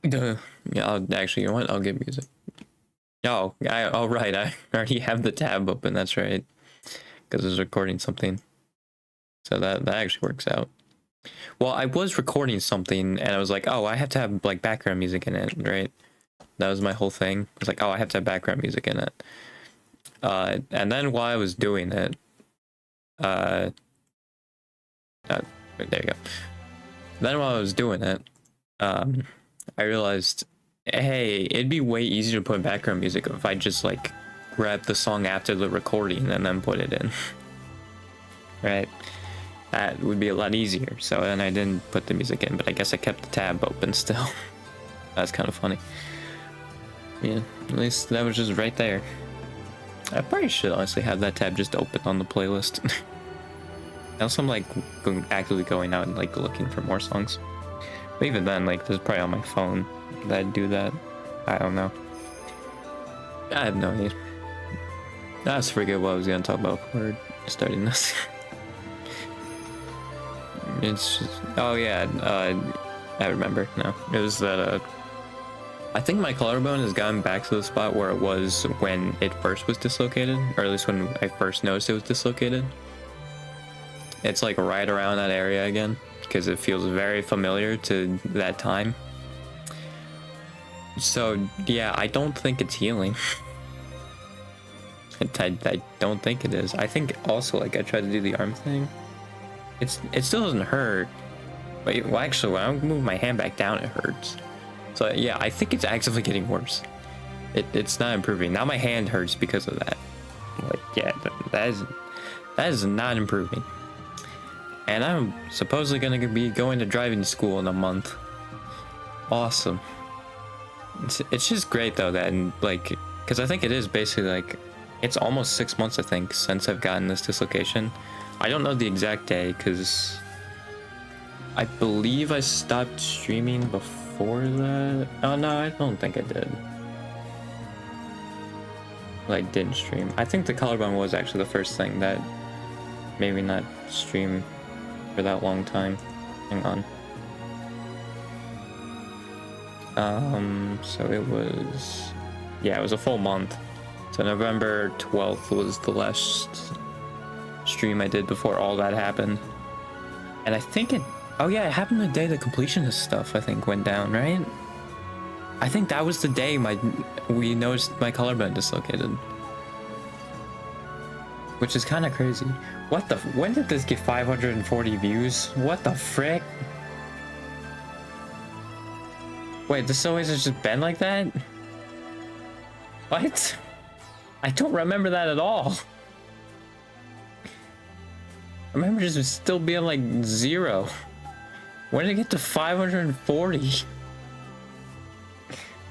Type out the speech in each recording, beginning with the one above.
Duh. Yeah, actually, you know what? I'll get music. Oh, right. I already have the tab open. That's right. Because it's recording something. So that actually works out. Well, I was recording something and I was like, oh, I have to have like background music in it, right? That was my whole thing. I was like, oh, I have to have background music in it. And then while I was doing it, uh, there you go. Then while I was doing it, I realized, hey, it'd be way easier to put background music if I just like grab the song after the recording and then put it in. Right? That would be a lot easier. So then I didn't put the music in, but I guess I kept the tab open still. That's kind of funny. Yeah, at least that was just right there. I probably should honestly have that tab just open on the playlist. Also, I'm like actively going out and like looking for more songs. But even then, like, there's probably on my phone that do that. I don't know. I have no idea. I just forget what I was gonna talk about before starting this. It's just, oh yeah, I remember now. It was that I think my collarbone has gotten back to the spot where it was when it first was dislocated, or at least when I first noticed it was dislocated. It's like right around that area again, because it feels very familiar to that time. So yeah, I don't think it's healing. I don't think it is. I think also, like, I tried to do the arm thing. It still doesn't hurt. But well, actually, when I move my hand back down, it hurts. So yeah, I think it's actively getting worse. It's not improving. Now my hand hurts because of that. Like, yeah, that is not improving. And I'm supposedly gonna be going to driving school in a month. Awesome. It's just great though that, like, because I think it is basically like, it's almost 6 months I think since I've gotten this dislocation. I don't know the exact day because I believe I stopped streaming before that. Oh no, I don't think I did. Well, I didn't stream. I think the collarbone was actually the first thing that made me not stream for that long time. Hang on. So it was, yeah, it was a full month. So November 12th was the last stream I did before all that happened. And I think it, oh yeah, it happened the day the completionist stuff, I think, went down, right? I think that was the day we noticed my collarbone dislocated. Which is kind of crazy. What the, when did this get 540 views? What the frick? Wait, this always has just been like that? What? I don't remember that at all. I remember just still being like 0. When did it get to 540?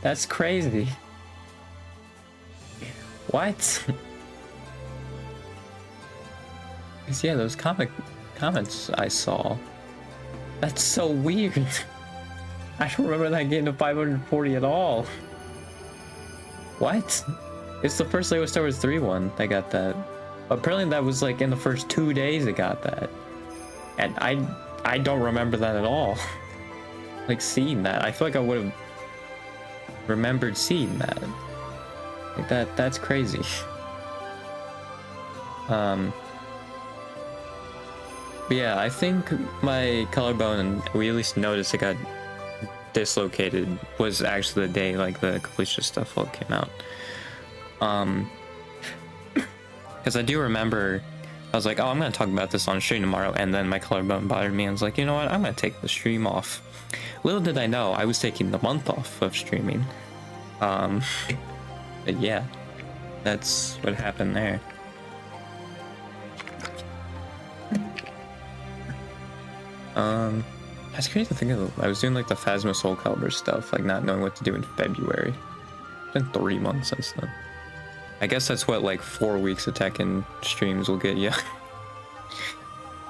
That's crazy. What? Cause yeah, those comments I saw. That's so weird. I don't remember that getting to 540 at all. What? It's the first Lego Star Wars 3 one that got that. Apparently that was like in the first 2 days it got that. And I don't remember that at all. Like seeing that. I feel like I would have remembered seeing that. Like that's crazy. But yeah, I think my collarbone, we at least noticed it got dislocated, was actually the day like the completion stuff all came out. Because I do remember I was like, oh, I'm gonna talk about this on stream tomorrow, and then my collarbone bothered me and I was like, you know what, I'm gonna take the stream off. Little did I know I was taking the month off of streaming. But yeah, that's what happened there. That's crazy to think of. I was doing like the Phasma Soul Calibur stuff, like not knowing what to do in February. It's been 3 months since then. I guess that's what like 4 weeks of Tekken streams will get you.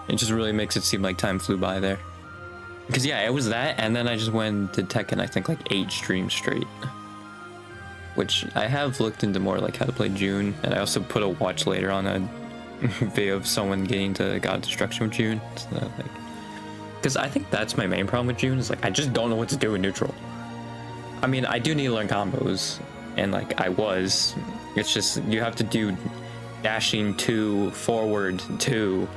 It just really makes it seem like time flew by there. Because yeah, it was that, and then I just went and did Tekken, I think like 8 streams straight. Which I have looked into more, like how to play June, and I also put a watch later on a video of someone getting to God Destruction with June. So like, because I think that's my main problem with June, is like I just don't know what to do in neutral. I mean, I do need to learn combos, and like I was. It's just you have to do dashing 2, forward 2,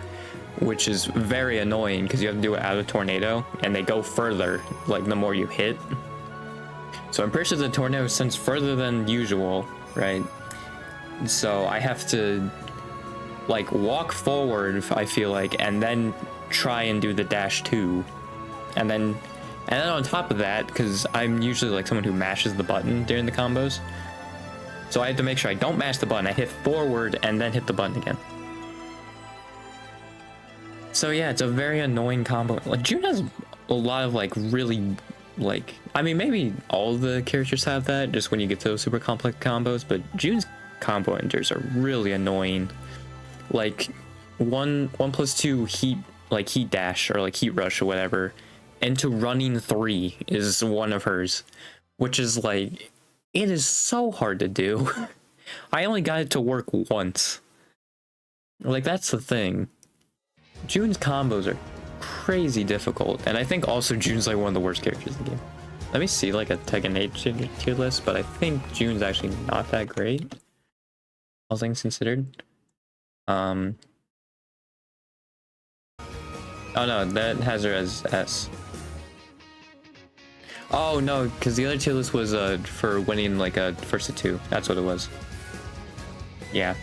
which is very annoying because you have to do it out of tornado, and they go further like the more you hit. So I'm pretty sure the tornado sends further than usual, right? So I have to like walk forward, I feel like, and then try and do the dash 2, and then on top of that, because I'm usually like someone who mashes the button during the combos, so I have to make sure I don't mash the button. I hit forward and then hit the button again. So yeah, it's a very annoying combo. Like June has a lot of like really like, I mean, maybe all the characters have that just when you get to those super complex combos, but June's combo enders are really annoying. Like 1+2 heat, like heat dash or like heat rush or whatever, into running 3 is one of hers, which is like, it is so hard to do. I only got it to work once. Like, that's the thing. June's combos are crazy difficult, and I think also June's like one of the worst characters in the game. Let me see like a Tekken 8 tier list, but I think June's actually not that great, all things considered. Oh no, that has her as S. Oh no, because the other tier list was for winning like a first to 2. That's what it was. Yeah.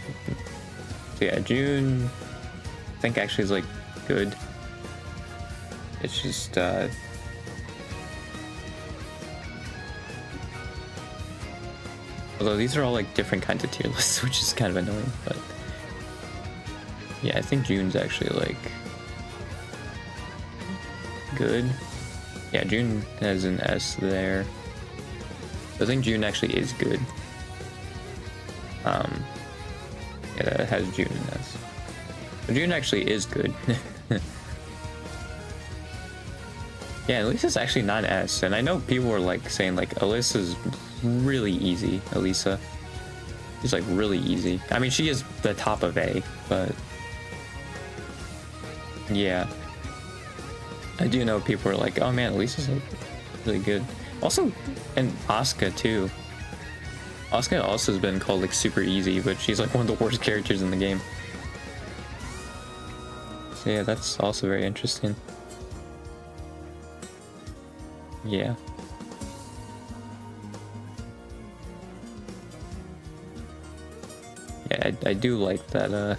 So yeah, June I think actually is like good. It's just although these are all like different kinds of tier lists, which is kind of annoying, but yeah, I think June's actually like good. Yeah, June has an S there. I think June actually is good. Yeah, it has June in S. But June actually is good. Yeah, Elisa's actually not an S, and I know people were like saying like Elisa's really easy. Elisa, she's like really easy. I mean, she is the top of A, but yeah, I do know people are like, oh man, Elisa's like really good. Also, and Asuka too. Asuka also has been called like super easy, but she's like one of the worst characters in the game. So yeah, that's also very interesting. Yeah. Yeah, I do like that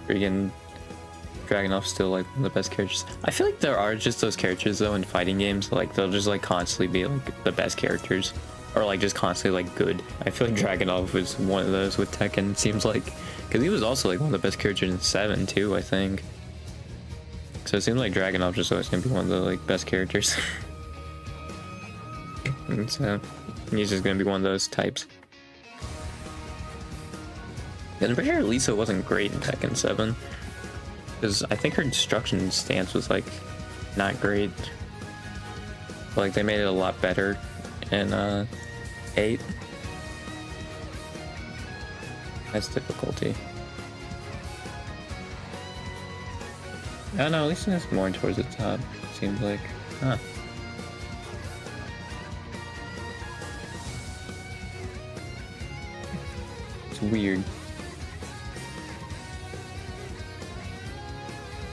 freaking Dragunov's still like one of the best characters. I feel like there are just those characters though in fighting games, like they'll just like constantly be like the best characters, or like just constantly like good. I feel like Dragunov was one of those with Tekken, it seems like, because he was also like one of the best characters in 7 too, I think. So it seems like Dragunov just always gonna be one of the like best characters. And so he's just gonna be one of those types. And I'm pretty sure Lisa wasn't great in Tekken 7. Because I think her destruction stance was like not great. But, like they made it a lot better in 8. That's difficulty. I don't know, at least it's more towards the top, seems like. Huh. It's weird.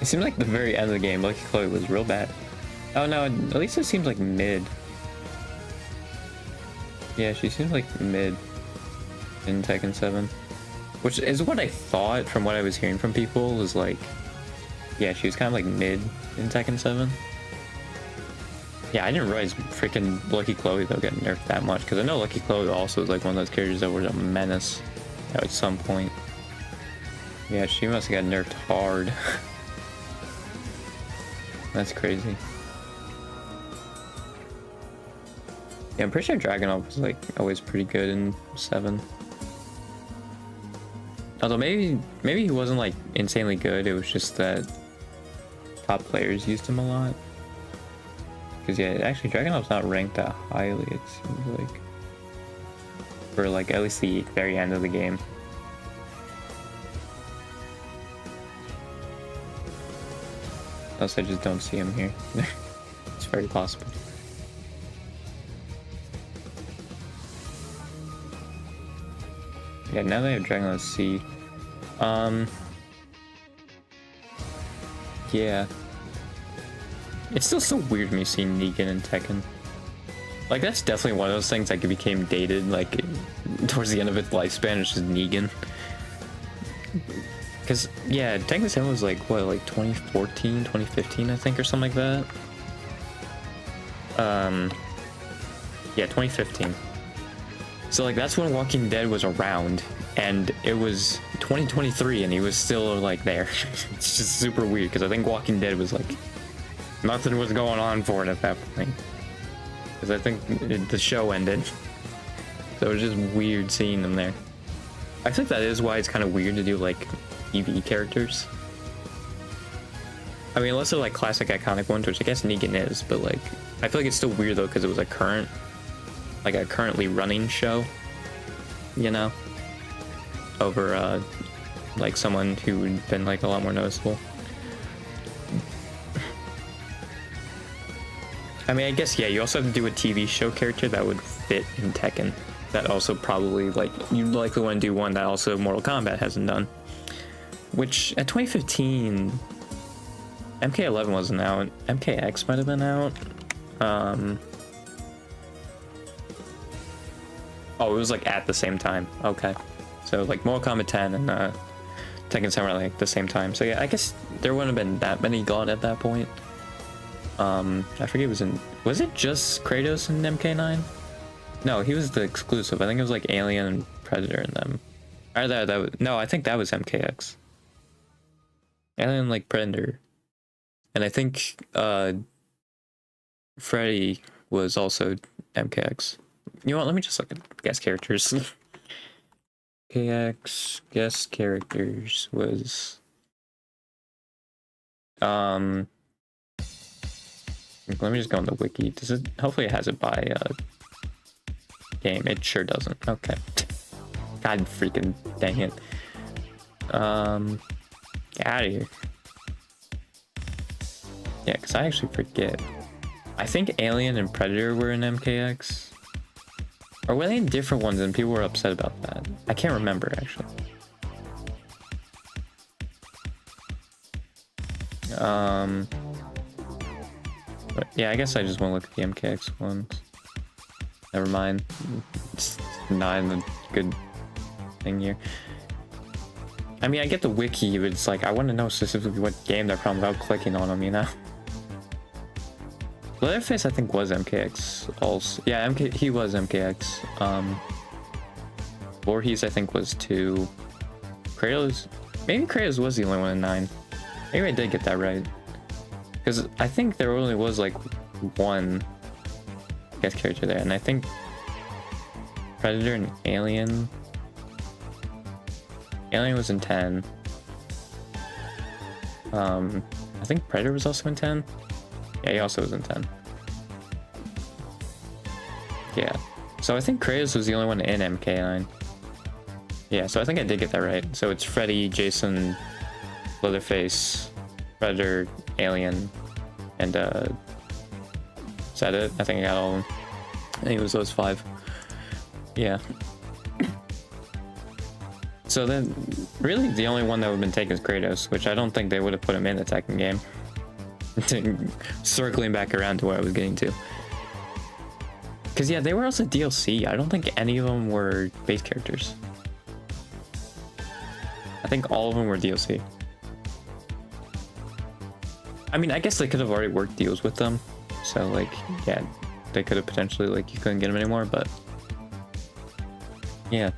It seemed like the very end of the game, Lucky Chloe was real bad. Oh no, at least it seems like mid. Yeah, she seems like mid in Tekken 7. Which is what I thought from what I was hearing from people, was like, yeah, she was kind of like mid in Tekken 7. Yeah, I didn't realize freaking Lucky Chloe though got nerfed that much, because I know Lucky Chloe also was like one of those characters that was a menace at some point. Yeah, she must have got nerfed hard. That's crazy. Yeah, I'm pretty sure Dragunov was like always pretty good in 7. Although maybe he wasn't like insanely good, it was just that top players used him a lot. Because yeah, actually Dragunov's not ranked that highly, it seems like. For like at least the very end of the game. Unless I just don't see him here. It's very possible. Yeah, now they have Dragonlance C. Yeah. It's still so weird me seeing Negan and Tekken. Like, that's definitely one of those things that became dated, like, towards the end of its lifespan, it's just Negan. Because, yeah, Tekken 7 was like, what, like 2014, 2015, I think, or something like that? Yeah, 2015. So, like, that's when Walking Dead was around, and it was 2023, and he was still, like, there. It's just super weird, because I think Walking Dead was, like, nothing was going on for it at that point. Because I think the show ended. So it was just weird seeing them there. I think that is why it's kind of weird to do, like, TV characters. I mean, unless they're, like, classic iconic ones, which I guess Negan is, but, like, I feel like it's still weird, though, because it was a currently running show, you know? Over, like, someone who had been, like, a lot more noticeable. I mean, I guess, yeah, you also have to do a TV show character that would fit in Tekken. That also probably, like, you'd likely want to do one that also Mortal Kombat hasn't done. Which, at 2015, MK11 wasn't out. MKX might have been out. Oh, it was, like, at the same time. Okay. So, like, Mortal Kombat 10 and Tekken 7 were, like, the same time. So, yeah, I guess there wouldn't have been that many God at that point. I forget was it just Kratos in MK9? No, he was the exclusive. I think it was like Alien and Predator in them. Or no, I think that was MKX. Alien, like, Predator. And I think, Freddy was also MKX. You know what, let me just look at guest characters. MKX guest characters was, let me just go on the wiki. Does it? Hopefully it has it by game. It sure doesn't. Okay. God freaking dang it. Get out of here. Yeah, because I actually forget. I think Alien and Predator were in MKX. Or were they in different ones and people were upset about that? I can't remember, actually. But yeah, I guess I just want to look at the MKX ones. Never mind. It's not in the good thing here. I mean, I get the wiki, but it's like, I want to know specifically what game they're from without clicking on them, you know? Leatherface, I think, was MKX also. Yeah, he was MKX. Voorhees, I think, was 2. Kratos, maybe Kratos was the only one in 9. Maybe I did get that right. Because I think there only was, like, one guest character there, and I think Predator and Alien was in 10. I think Predator was also in 10. Yeah, he also was in 10. Yeah. So I think Kratos was the only one in MK9. Yeah, so I think I did get that right. So it's Freddy, Jason, Leatherface, Predator, Alien, and is that it? I think I got all of them. I think it was those 5. Yeah. So then, really, the only one that would have been taken is Kratos, which I don't think they would have put him in the Tekken game. Circling back around to where I was getting to. Because, yeah, they were also DLC. I don't think any of them were base characters. I think all of them were DLC. I mean, I guess they could have already worked deals with them. So, like, yeah, they could have potentially, like, you couldn't get them anymore, but... yeah,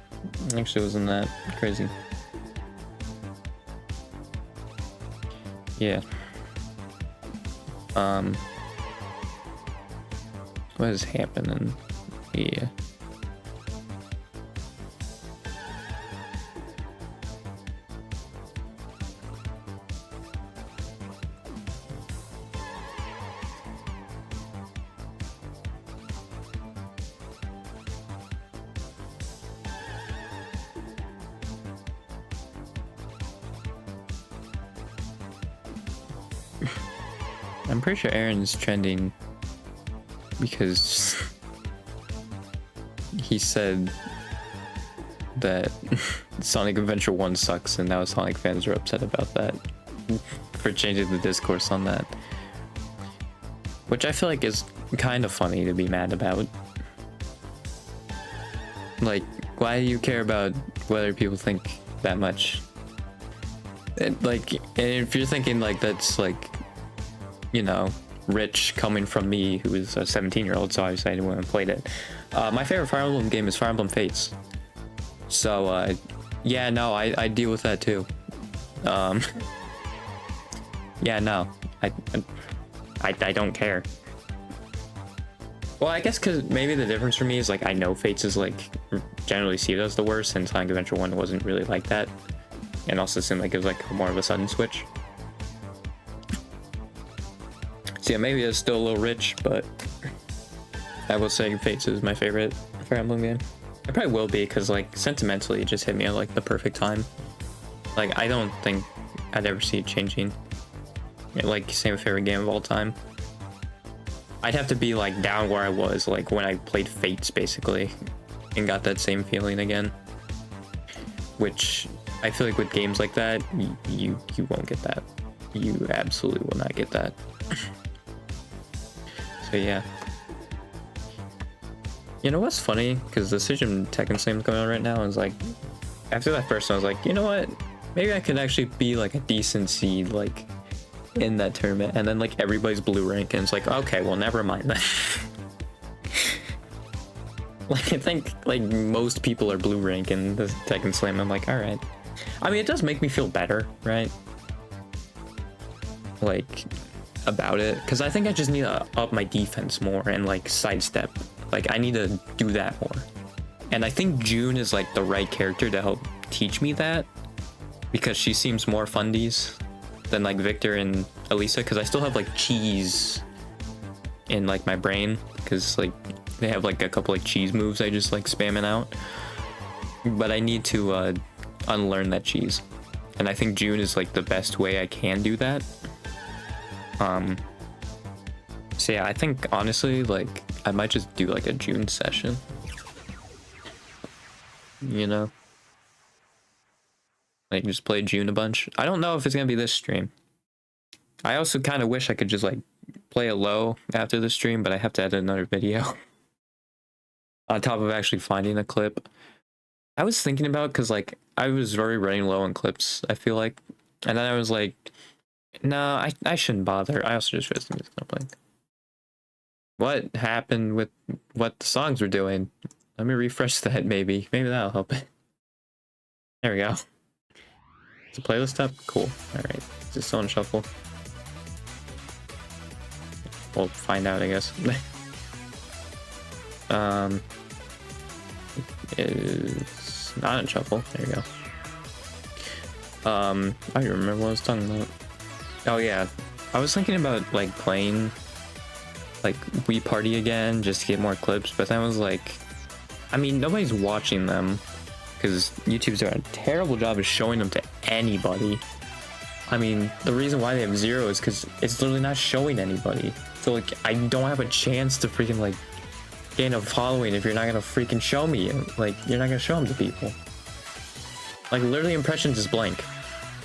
actually wasn't that crazy. Yeah. What is happening? Yeah. I'm pretty sure Aaron's trending because he said that Sonic Adventure 1 sucks, and now Sonic fans are upset about that for changing the discourse on that. Which I feel like is kind of funny to be mad about. Like, why do you care about whether people think that much? Like, and if you're thinking like that's like, you know, rich coming from me, who is a 17-year-old, so obviously I didn't want to play it. My favorite Fire Emblem game is Fire Emblem Fates. So, yeah, no, I deal with that too. Yeah, no, I don't care. Well, I guess because maybe the difference for me is like I know Fates is like generally seen as the worst, and Sonic Adventure 1 wasn't really like that, and also seemed like it was like more of a sudden switch. So yeah, maybe it's still a little rich, but I will say Fates is my favorite Fire Emblem game. It probably will be because like sentimentally it just hit me at like the perfect time. Like I don't think I'd ever see it changing. Like same favorite game of all time. I'd have to be like down where I was like when I played Fates basically and got that same feeling again, which I feel like with games like that you won't get that. You absolutely will not get that. So yeah, you know what's funny, because Decision Tekken Slam's going on right now, is like after that first one I was like, you know what, maybe I could actually be like a decent seed like in that tournament, and then like everybody's blue rank and it's like, okay, well never mind then. Like I think like most people are blue rank in the Tekken Slam. I'm like, all right. I mean, it does make me feel better, right? Like about it, because I think I just need to up my defense more and like sidestep. Like I need to do that more, and I think June is like the right character to help teach me that, because she seems more fundies than like Victor and Elisa, because I still have like cheese in like my brain, because like they have like a couple like cheese moves I just like spamming out, but I need to unlearn that cheese, and I think June is like the best way I can do that. So yeah, I think honestly like I might just do like a June session, you know, like just play June a bunch. I don't know if it's gonna be this stream. I also kind of wish I could just like play it low after the stream, but I have to edit another video on top of actually finding a clip. I was thinking about, because like I was very running low on clips, I feel like, and then I was like, no, I shouldn't bother. I also just realized the music's not playing. What happened with what the songs were doing? Let me refresh that, maybe that'll help it. There we go. Is the playlist up? Cool. All right, is this on shuffle? We'll find out, I guess. It's not in shuffle. There you go. I don't remember what I was talking about. Oh yeah, I was thinking about like playing like Wii Party again just to get more clips, but then I was like, I mean, nobody's watching them because YouTube's doing a terrible job of showing them to anybody. I mean, the reason why they have 0 is because it's literally not showing anybody. So like, I don't have a chance to freaking like gain a following if you're not gonna freaking show me. Like, you're not gonna show them to people. Like, literally impressions is blank.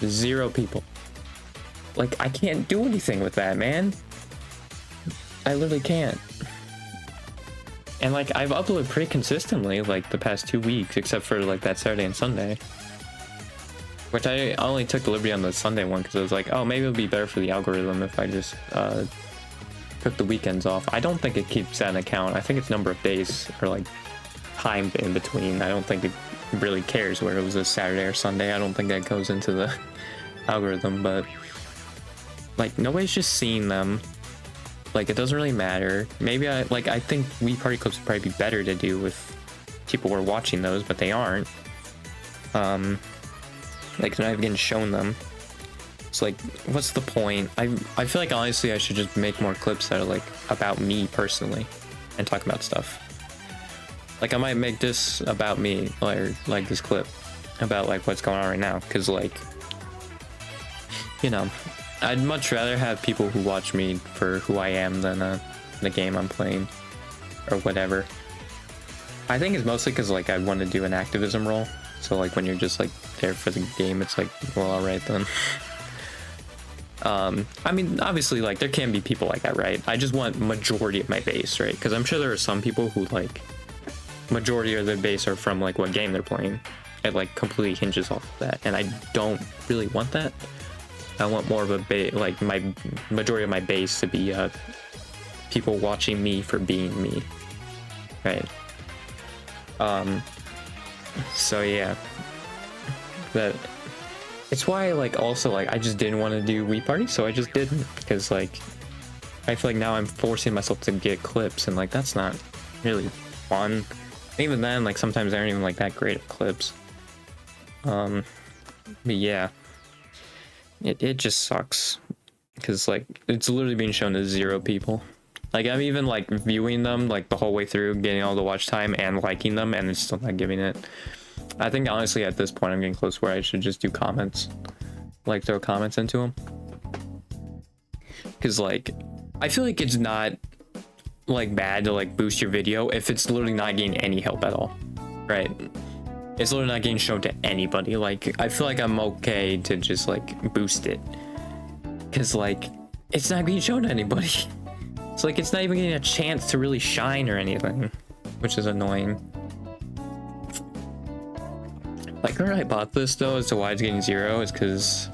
0 people. Like, I can't do anything with that, man. I literally can't. And like, I've uploaded pretty consistently like the past 2 weeks, except for like that Saturday and Sunday, which I only took the liberty on the Sunday one because I was like, oh, maybe it'll be better for the algorithm if I just took the weekends off. I don't think it keeps that in account. I think it's number of days or like time in between. I don't think it really cares whether it was a Saturday or Sunday. I don't think that goes into the algorithm, but like nobody's just seeing them. Like, it doesn't really matter. Maybe I think Wii Party clips would probably be better to do with people who are watching those, but they aren't. Like, they're not even getting shown them. It's like, what's the point? I feel like honestly I should just make more clips that are like about me personally and talk about stuff. Like, I might make this about me, or like this clip about like what's going on right now, because like, you know, I'd much rather have people who watch me for who I am than the game I'm playing or whatever. I think it's mostly because like I want to do an activism role So like when you're just like there for the game, it's like, well, all right then. I mean, obviously, like there can be people like that, right? I just want majority of my base, right? Because I'm sure there are some people who like majority of their base are from like what game they're playing. It like completely hinges off of that, and I don't really want that. I want more of a base, like my majority of my base to be people watching me for being me, right? So yeah, that it's why like also like I just didn't want to do Wii Party, so I just didn't, because like I feel like now I'm forcing myself to get clips, and like that's not really fun. Even then, like sometimes I aren't even like that great at clips. But yeah, it just sucks because like it's literally being shown to 0 people. Like I'm even like viewing them like the whole way through, getting all the watch time and liking them, and it's still not giving it. I think honestly at this point I'm getting close where I should just do comments, like throw comments into them, because like I feel like it's not like bad to like boost your video if it's literally not getting any help at all, right? It's literally not getting shown to anybody. Like I feel like I'm okay to just like boost it, because like it's not being shown to anybody. It's like it's not even getting a chance to really shine or anything, which is annoying. Like when I bought this though, as to why it's getting 0 is because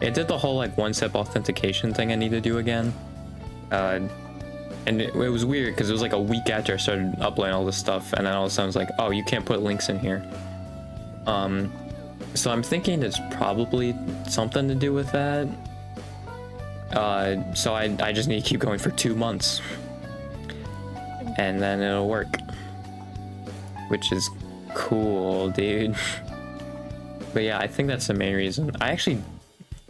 it did the whole like one-step authentication thing I need to do again. And it was weird because it was like a week after I started uploading all this stuff, and then all of a sudden it was like, oh, you can't put links in here. So I'm thinking it's probably something to do with that. So I just need to keep going for 2 months, and then it'll work, which is cool, dude. But yeah, I think that's the main reason. I actually,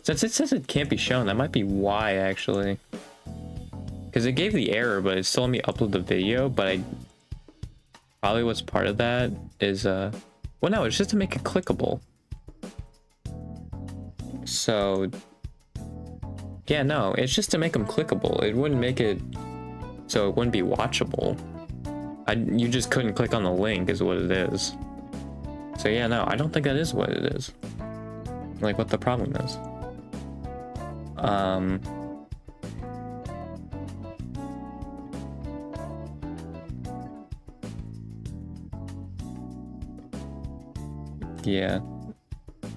since it says it can't be shown, that might be why actually. Because it gave the error, but it still let me upload the video. But probably what's part of that is well, no, it's just to make it clickable. So yeah, no, it's just to make them clickable. It wouldn't make it so it wouldn't be watchable. You just couldn't click on the link is what it is. So yeah, no, I don't think that is what it is. Like what the problem is. Yeah.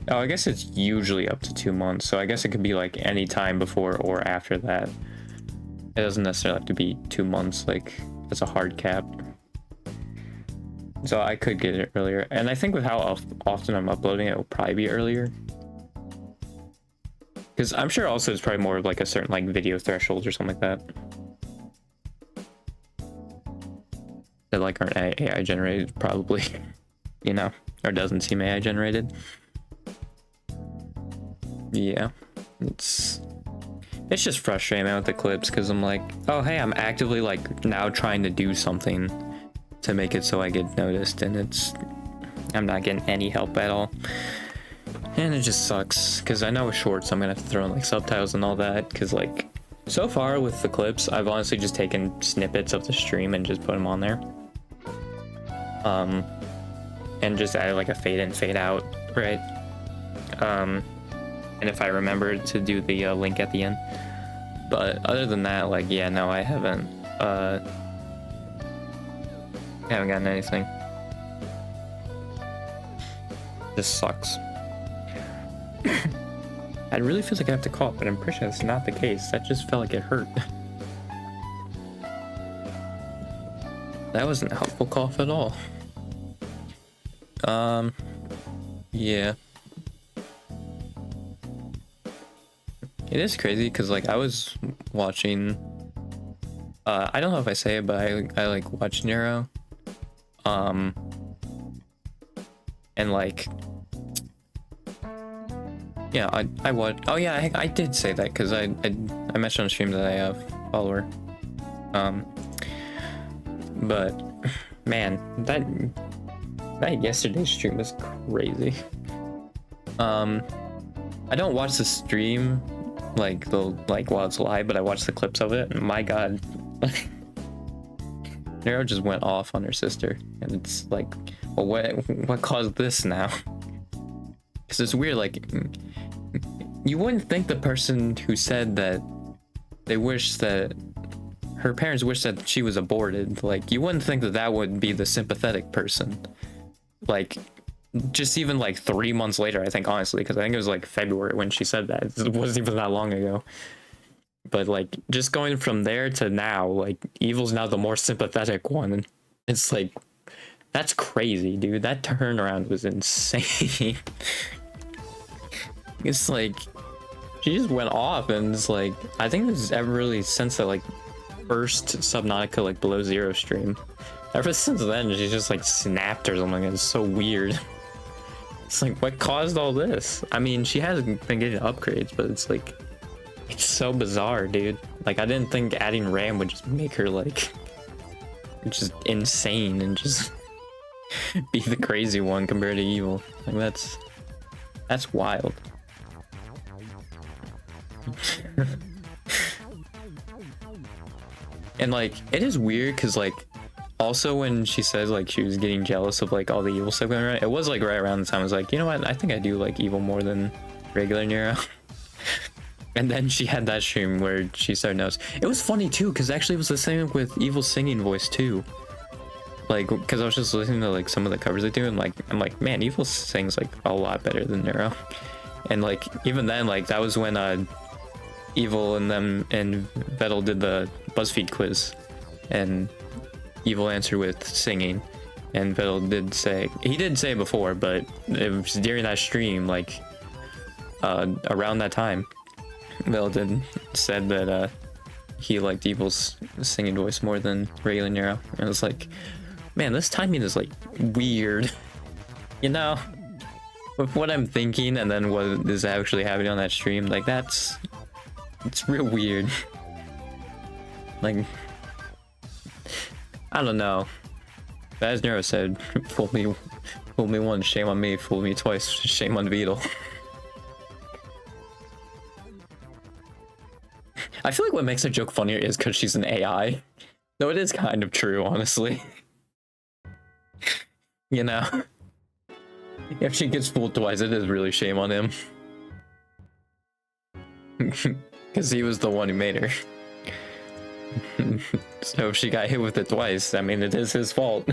Oh, I guess it's usually up to 2 months, so I guess it could be like any time before or after that. It doesn't necessarily have to be 2 months, like it's a hard cap. So I could get it earlier, and I think with how often I'm uploading, it will probably be earlier. Because I'm sure also it's probably more of like a certain like video threshold or something like that. That like aren't AI generated, probably, you know, or doesn't seem AI generated. Yeah, it's just frustrating, man, with the clips, because I'm like, oh hey, I'm actively like now trying to do something to make it so I get noticed, and I'm not getting any help at all, and it just sucks. Because I know with shorts I'm gonna have to throw in like subtitles and all that, because like so far with the clips I've honestly just taken snippets of the stream and just put them on there, and just added like a fade in fade out, right? And if I remember to do the link at the end. But other than that, like, yeah, no, I haven't gotten anything. This sucks. I really feel like I have to cough, but I'm pretty sure that's not the case. That just felt like it hurt. That wasn't a helpful cough at all. Yeah. It is crazy because like I was watching I don't know if I say it, but I like watch Nero, and like yeah, I watch. Oh yeah, I did say that because I mentioned on stream that I have a follower, but man, that yesterday's stream was crazy. I don't watch the stream like while it's live, but I watch the clips of it, and my god, Nero just went off on her sister, and it's like, well, what caused this now? Because it's weird, like, you wouldn't think the person who said that they wish that her parents wish that she was aborted, like, you wouldn't think that that would be the sympathetic person. Like, just even like 3 months later, I think, honestly, because I think it was like February when she said that. It wasn't even that long ago. But like, just going from there to now, like, Evil's now the more sympathetic one. It's like, that's crazy, dude. That turnaround was insane. It's like, she just went off, and it's like, I think this is ever really since that like first Subnautica like Below Zero stream. Ever since then, she just like snapped or something. It's so weird. It's like, what caused all this? I mean, she hasn't been getting upgrades, but it's like, it's so bizarre, dude. Like, I didn't think adding RAM would just make her like just insane and just be the crazy one compared to Evil. Like, that's wild. And like, it is weird because like, also when she says like she was getting jealous of like all the Evil stuff going around, it was like right around the time I was like, you know what, I think I do like Evil more than regular Nero. And then she had that stream where she started noticing. It was funny too, because actually it was the same with Evil's singing voice too. Like, because I was just listening to like some of the covers they do, and like, I'm like, man, Evil sings like a lot better than Nero. And like, even then, like, that was when Evil and them and Vettel did the BuzzFeed quiz, and Evil answered with singing, and Vettel did say, he did say before, but it was during that stream, like, around that time, Vettel did said that he liked Evil's singing voice more than regular Nero. And I was like, man, this timing is like weird, you know, with what I'm thinking and then what is actually happening on that stream. Like, it's real weird. Like, I don't know. But as Nero said, fool me once, shame on me. Fool me twice, shame on Beetle. I feel like what makes her joke funnier is because she's an AI. Though it is kind of true, honestly. You know? If she gets fooled twice, it is really shame on him. Because he was the one who made her. So if she got hit with it twice, I mean, it is his fault.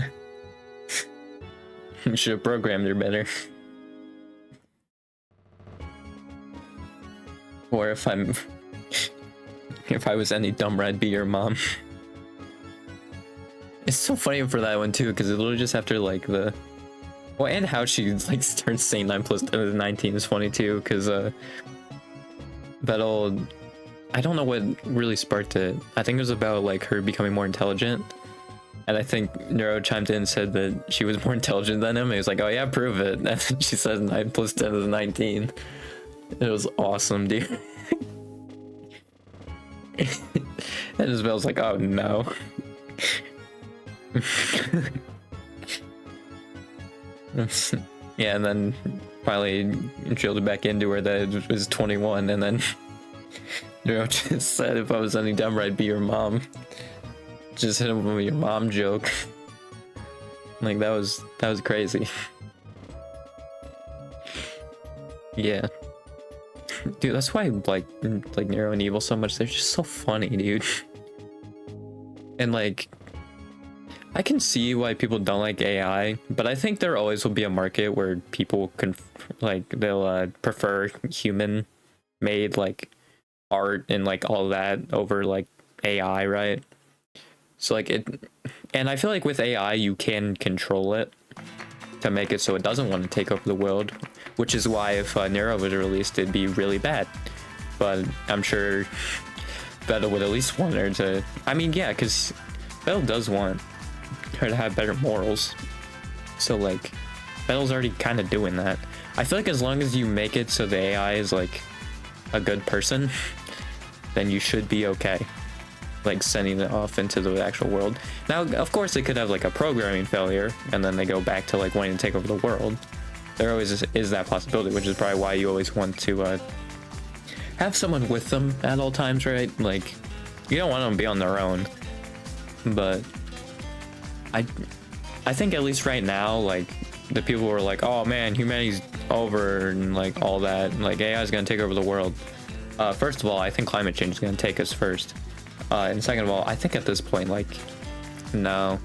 You should have programmed her better. Or if I was any dumber, I'd be your mom. It's so funny for that one too, because it literally just after like the, well, and how she like starts saying 9 plus 10 is 19 is funny too, because Vettel, I don't know what really sparked it. I think it was about like her becoming more intelligent, and I think Nero chimed in and said that she was more intelligent than him. And he was like, "Oh yeah, prove it." And then she says 9 plus 10 is 19. It was awesome, dude. And Isabel's like, "Oh no." Yeah, and then finally drilled it back into her that it was 21, and then Nero just said, "If I was any dumber, I'd be your mom." Just hit him with your mom joke. Like, that was crazy. Yeah. Dude, that's why I like Nero and Evil so much. They're just so funny, dude. And like, I can see why people don't like AI, but I think there always will be a market where people can like, they'll prefer human made like art and like all that over like AI, right? So like and I feel like with AI you can control it to make it so it doesn't want to take over the world, which is why if Nero was released, it'd be really bad. But I'm sure Vettel would at least want her to, I mean, yeah, because Vettel does want her to have better morals. So like, Vettel's already kind of doing that. I feel like as long as you make it so the AI is like a good person, then you should be okay, like sending it off into the actual world. Now, of course, they could have like a programming failure and then they go back to like wanting to take over the world. There always is that possibility, which is probably why you always want to have someone with them at all times, right? Like, you don't want them to be on their own. But I think at least right now, like, the people who are like, oh man, humanity's over and like all that, like AI is going to take over the world. First of all, I think climate change is going to take us first. And second of all, I think at this point, like, no.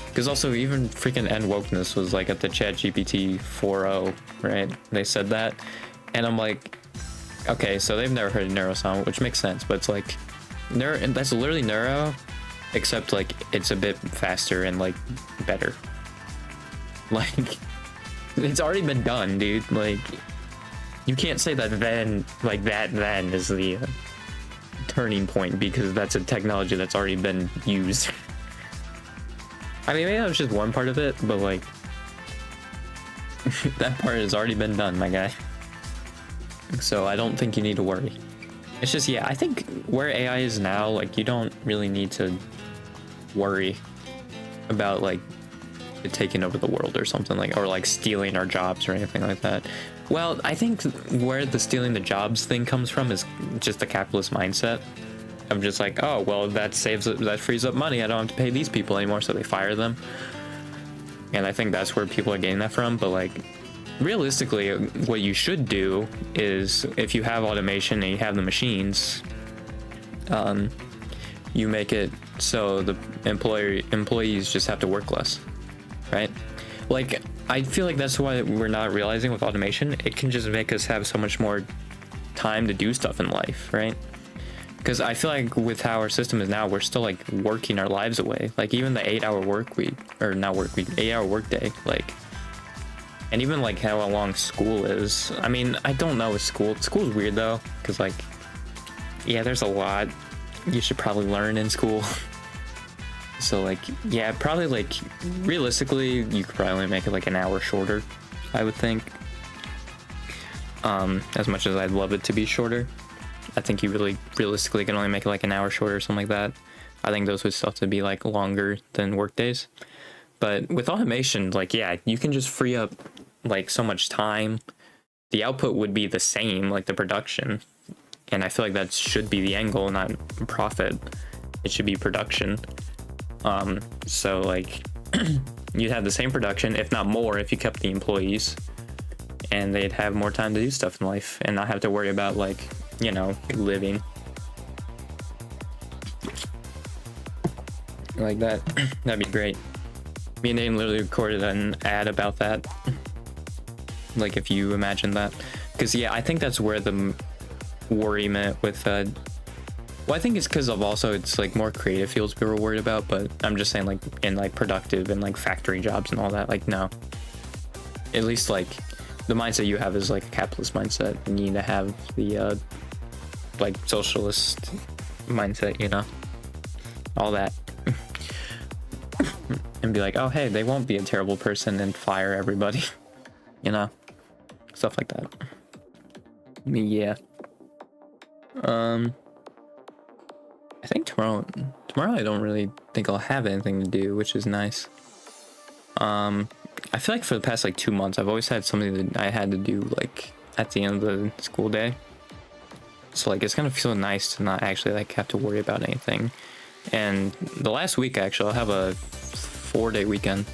Because also, even freaking End Wokeness was like at the ChatGPT 4.0, right? They said that. And I'm like, okay, so they've never heard of neuroscience, which makes sense, but it's like, that's literally neuro, except like it's a bit faster and like better. Like, it's already been done, dude. Like, you can't say that then, like that then is the turning point, because that's a technology that's already been used. I mean, maybe that was just one part of it, but like, that part has already been done, my guy. So I don't think you need to worry. It's just, yeah, I think where AI is now, like, you don't really need to worry about like it taking over the world or something, like, or like stealing our jobs or anything like that. Well, I think where the stealing the jobs thing comes from is just the capitalist mindset. I'm just like, oh, well, that frees up money. I don't have to pay these people anymore, so they fire them. And I think that's where people are getting that from. But like, realistically, what you should do is, if you have automation and you have the machines, you make it so the employees just have to work less, right? Like, I feel like that's why we're not realizing with automation, it can just make us have so much more time to do stuff in life, right? Because I feel like with how our system is now, we're still like working our lives away. Like, even the 8-hour work week, or not work week, 8-hour work day, like, and even like how long school is. I mean, I don't know with school. School's weird though, because like, yeah, there's a lot you should probably learn in school. So like, yeah, probably like, realistically, you could probably make it like an hour shorter, I would think. As much as I'd love it to be shorter, I think you really realistically can only make it like an hour shorter or something like that. I think those would still have to be like longer than work days. But with automation, like, yeah, you can just free up like so much time. The output would be the same, like the production. And I feel like that should be the end goal, not profit. It should be production. So like, you'd have the same production, if not more, if you kept the employees, and they'd have more time to do stuff in life and not have to worry about like, you know, living like that. That'd be great. Me and Dane literally recorded an ad about that. Like, if you imagine that, because yeah, I think that's where the worriment with well, I think it's because of also it's like more creative fields we were worried about, but I'm just saying like in like productive and like factory jobs and all that, like, no, at least like the mindset you have is like a capitalist mindset, and you need to have the like socialist mindset, you know, all that. And be like, oh hey, they won't be a terrible person and fire everybody. You know, stuff like that. Yeah. I think tomorrow I don't really think I'll have anything to do, which is nice. I feel like for the past like 2 months, I've always had something that I had to do like at the end of the school day. So like, it's gonna feel nice to not actually like have to worry about anything. And the last week, actually, I'll have a 4-day weekend.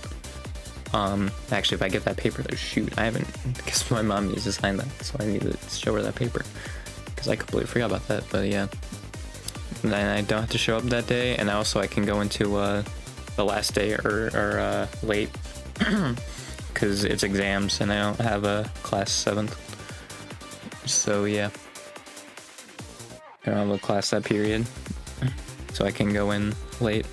Actually, if I get that paper, shoot, I haven't, because my mom needs to sign that, so I need to show her that paper, because I completely forgot about that. But yeah, and then I don't have to show up that day, and also I can go into the last day or late, because it's exams and I don't have a class 7th. So yeah, I don't have a class that period, so I can go in late.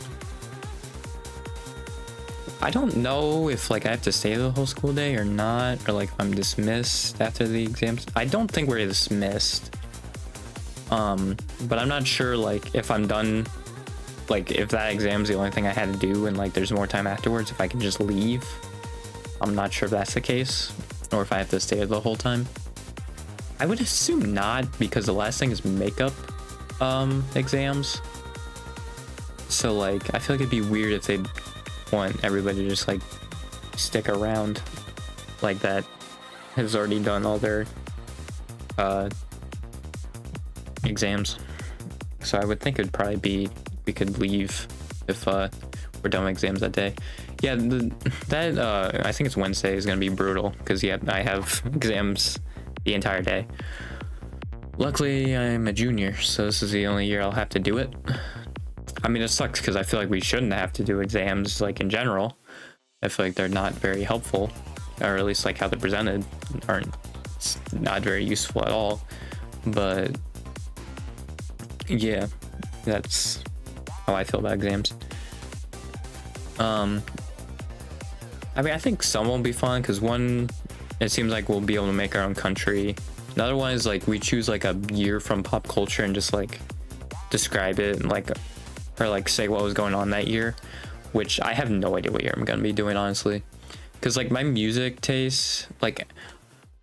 I don't know if like I have to stay the whole school day or not, or like if I'm dismissed after the exams. I don't think we're dismissed. But I'm not sure like if I'm done, like if that exam's the only thing I had to do and like there's more time afterwards, if I can just leave. I'm not sure if that's the case, or if I have to stay the whole time. I would assume not, because the last thing is makeup exams. So like, I feel like it'd be weird if they want everybody to just like stick around like that has already done all their exams. So I would think it'd probably be, we could leave if we're we're done with exams that day. Yeah, that I think it's Wednesday is gonna be brutal because yeah, I have exams the entire day. Luckily, I'm a junior, so this is the only year I'll have to do it. I mean, it sucks because I feel like we shouldn't have to do exams like in general. I feel like they're not very helpful, or at least like how they're presented aren't not very useful at all. But yeah, that's how I feel about exams. I mean, I think some will be fun because one, it seems like we'll be able to make our own country. Another one is like we choose like a year from pop culture and just like describe it and like, or like say what was going on that year, which I have no idea what year I'm gonna be doing, honestly. Because like my music tastes, like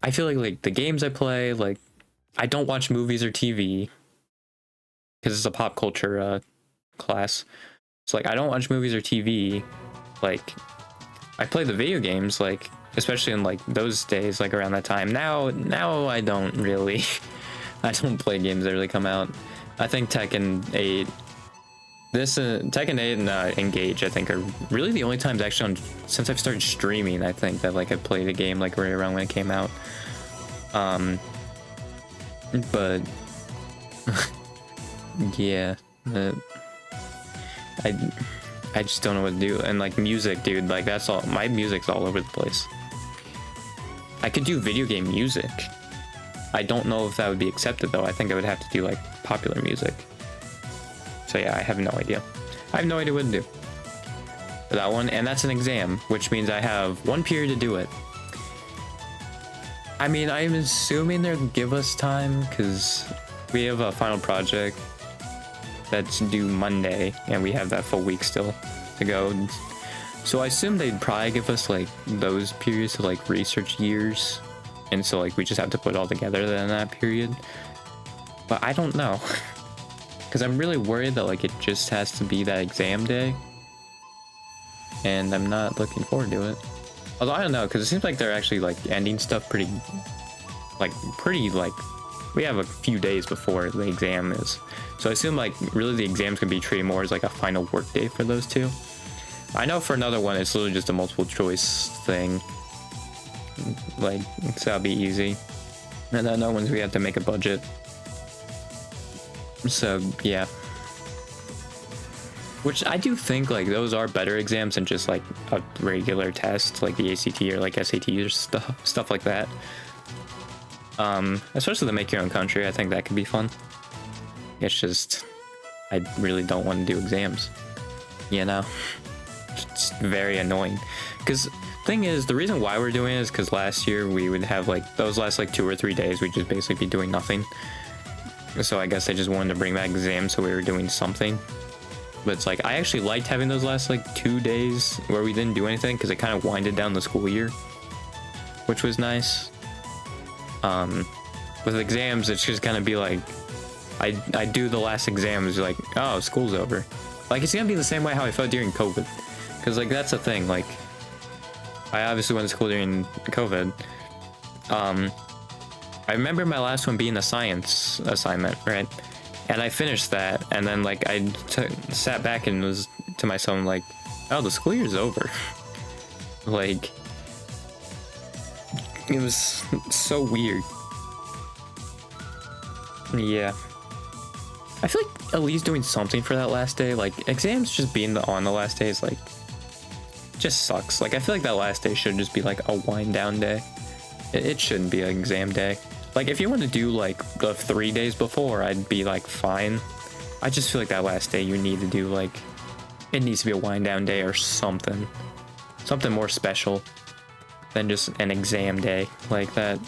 I feel like the games I play, like I don't watch movies or TV because it's a pop culture class. So like I don't watch movies or TV. Like I play the video games, like especially in like those days, like around that time. Now I don't really. I don't play games that really come out. I think Tekken 8, Tekken 8 and Engage, I think are really the only times actually since I've started streaming, I think that like I played a game like right around when it came out. But yeah, I just don't know what to do. And like music, dude, like that's all, my music's all over the place. I could do video game music. I don't know if that would be accepted though. I think I would have to do like popular music. So yeah, I have no idea. I have no idea what to do for that one. And that's an exam, which means I have 1 period to do it. I mean, I'm assuming they'll give us time because we have a final project that's due Monday and we have that full week still to go. So I assume they'd probably give us like those periods to like research years. And so like we just have to put it all together then in that period. But I don't know. Because I'm really worried that like it just has to be that exam day. And I'm not looking forward to it. Although I don't know, because it seems like they're actually like ending stuff pretty like we have a few days before the exam is. So I assume like really the exam's gonna be treated more as like a final work day for those two. I know for another one it's literally just a multiple choice thing. Like, so that'll be easy. And then other ones we have to make a budget. So yeah. Which I do think like those are better exams than just like a regular test like the ACT or like SAT or stuff like that. Especially to make your own country, I think that could be fun. It's just I really don't want to do exams. You know? It's very annoying. Because thing is, the reason why we're doing it is because last year we would have like those last like 2 or 3 days we'd just basically be doing nothing. So I guess they just wanted to bring back exams so we were doing something. But it's like I actually liked having those last like 2 days where we didn't do anything because it kind of winded down the school year, which was nice. With exams it's just gonna be like I do the last exams like, oh, school's over. Like it's gonna be the same way how I felt during COVID. Because like that's the thing, like I obviously went to school during COVID. I remember my last one being a science assignment, right? And I finished that, and then like I sat back and was to myself like, oh, the school year's over. Like it was so weird. Yeah. I feel like at least doing something for that last day, like exams just being on the last day is like just sucks. Like I feel like that last day should just be like a wind down day. It shouldn't be an exam day. Like if you want to do like the 3 days before, I'd be like fine. I just feel like that last day you need to do like, it needs to be a wind down day or something more special than just an exam day like that.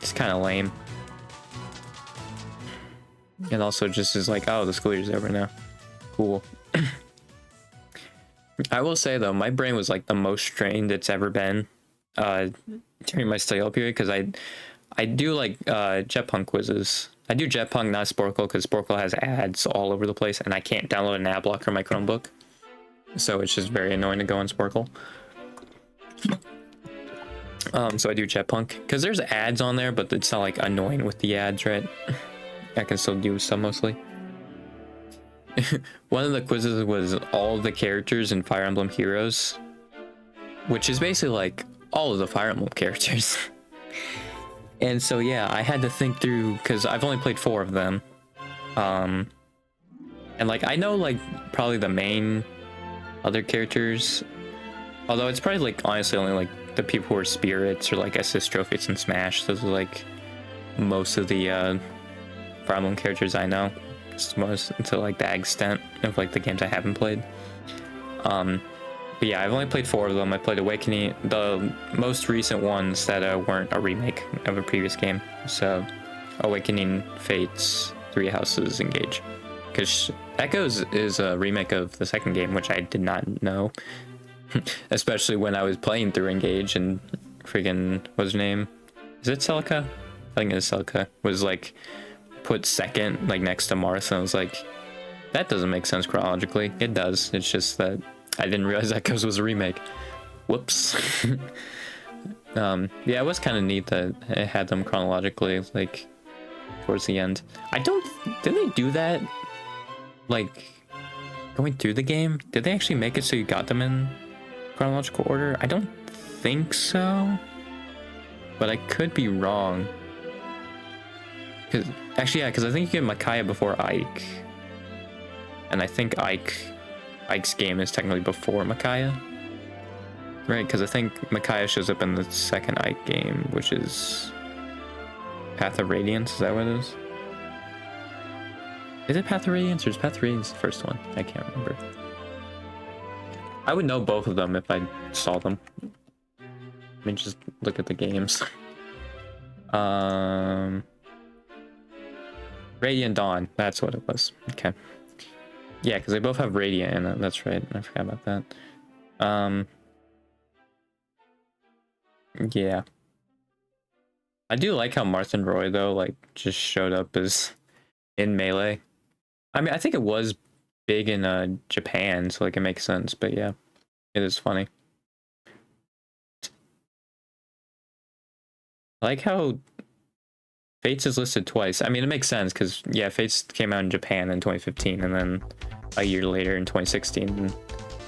It's kind of lame. And also just is like, oh, the school year's over now. Cool. I will say though, my brain was like the most strained it's ever been during my study hall period because I do like Jetpunk quizzes. I do Jetpunk, not Sporkle, because Sporkle has ads all over the place and I can't download an ad blocker on my Chromebook. So it's just very annoying to go on Sporkle. So I do Jetpunk because there's ads on there, but it's not like annoying with the ads, right? I can still do some mostly. one of the quizzes was all of the characters in Fire Emblem Heroes, which is basically like all of the Fire Emblem characters. And so yeah, I had to think through, because I've only played 4 of them. And like I know like probably the main other characters, although it's probably like honestly only like the people who are spirits or like assist trophies in Smash. Those are like most of the Fire Emblem characters I know, most to like the extent of like the games I haven't played. But yeah, I've only played 4 of them. I played Awakening, the most recent ones that weren't a remake of a previous game. So Awakening, Fates, Three Houses, Engage. Because Echoes is a remake of the second game, which I did not know. Especially when I was playing through Engage and freaking, what's her name? Is it Celica? I think it's Celica. Was like put second, like next to Martha. I was like, that doesn't make sense chronologically. It does. It's just that I didn't realize Echoes was a remake. Whoops. Yeah, it was kind of neat that it had them chronologically, like towards the end. Did they do that? Like going through the game? Did they actually make it so you got them in chronological order? I don't think so, but I could be wrong. Cause actually, yeah, because I think you get Micaiah before Ike, and I think Ike's game is technically before Micaiah, right? Because I think Micaiah shows up in the second Ike game, which is Path of Radiance. Is that what it is? Is it Path of Radiance or is Path of Radiance the first one? I can't remember. I would know both of them if I saw them. Let me just look at the games. Radiant Dawn, that's what it was. Okay. Yeah, because they both have Radiant in it. That's right. I forgot about that. Yeah. I do like how Martha Roy, though, like, just showed up as in Melee. I mean, I think it was big in Japan, so, like, it makes sense. But, yeah, it is funny. I like how Fates is listed twice. I mean, it makes sense because, yeah, Fates came out in Japan in 2015 and then a year later in 2016 in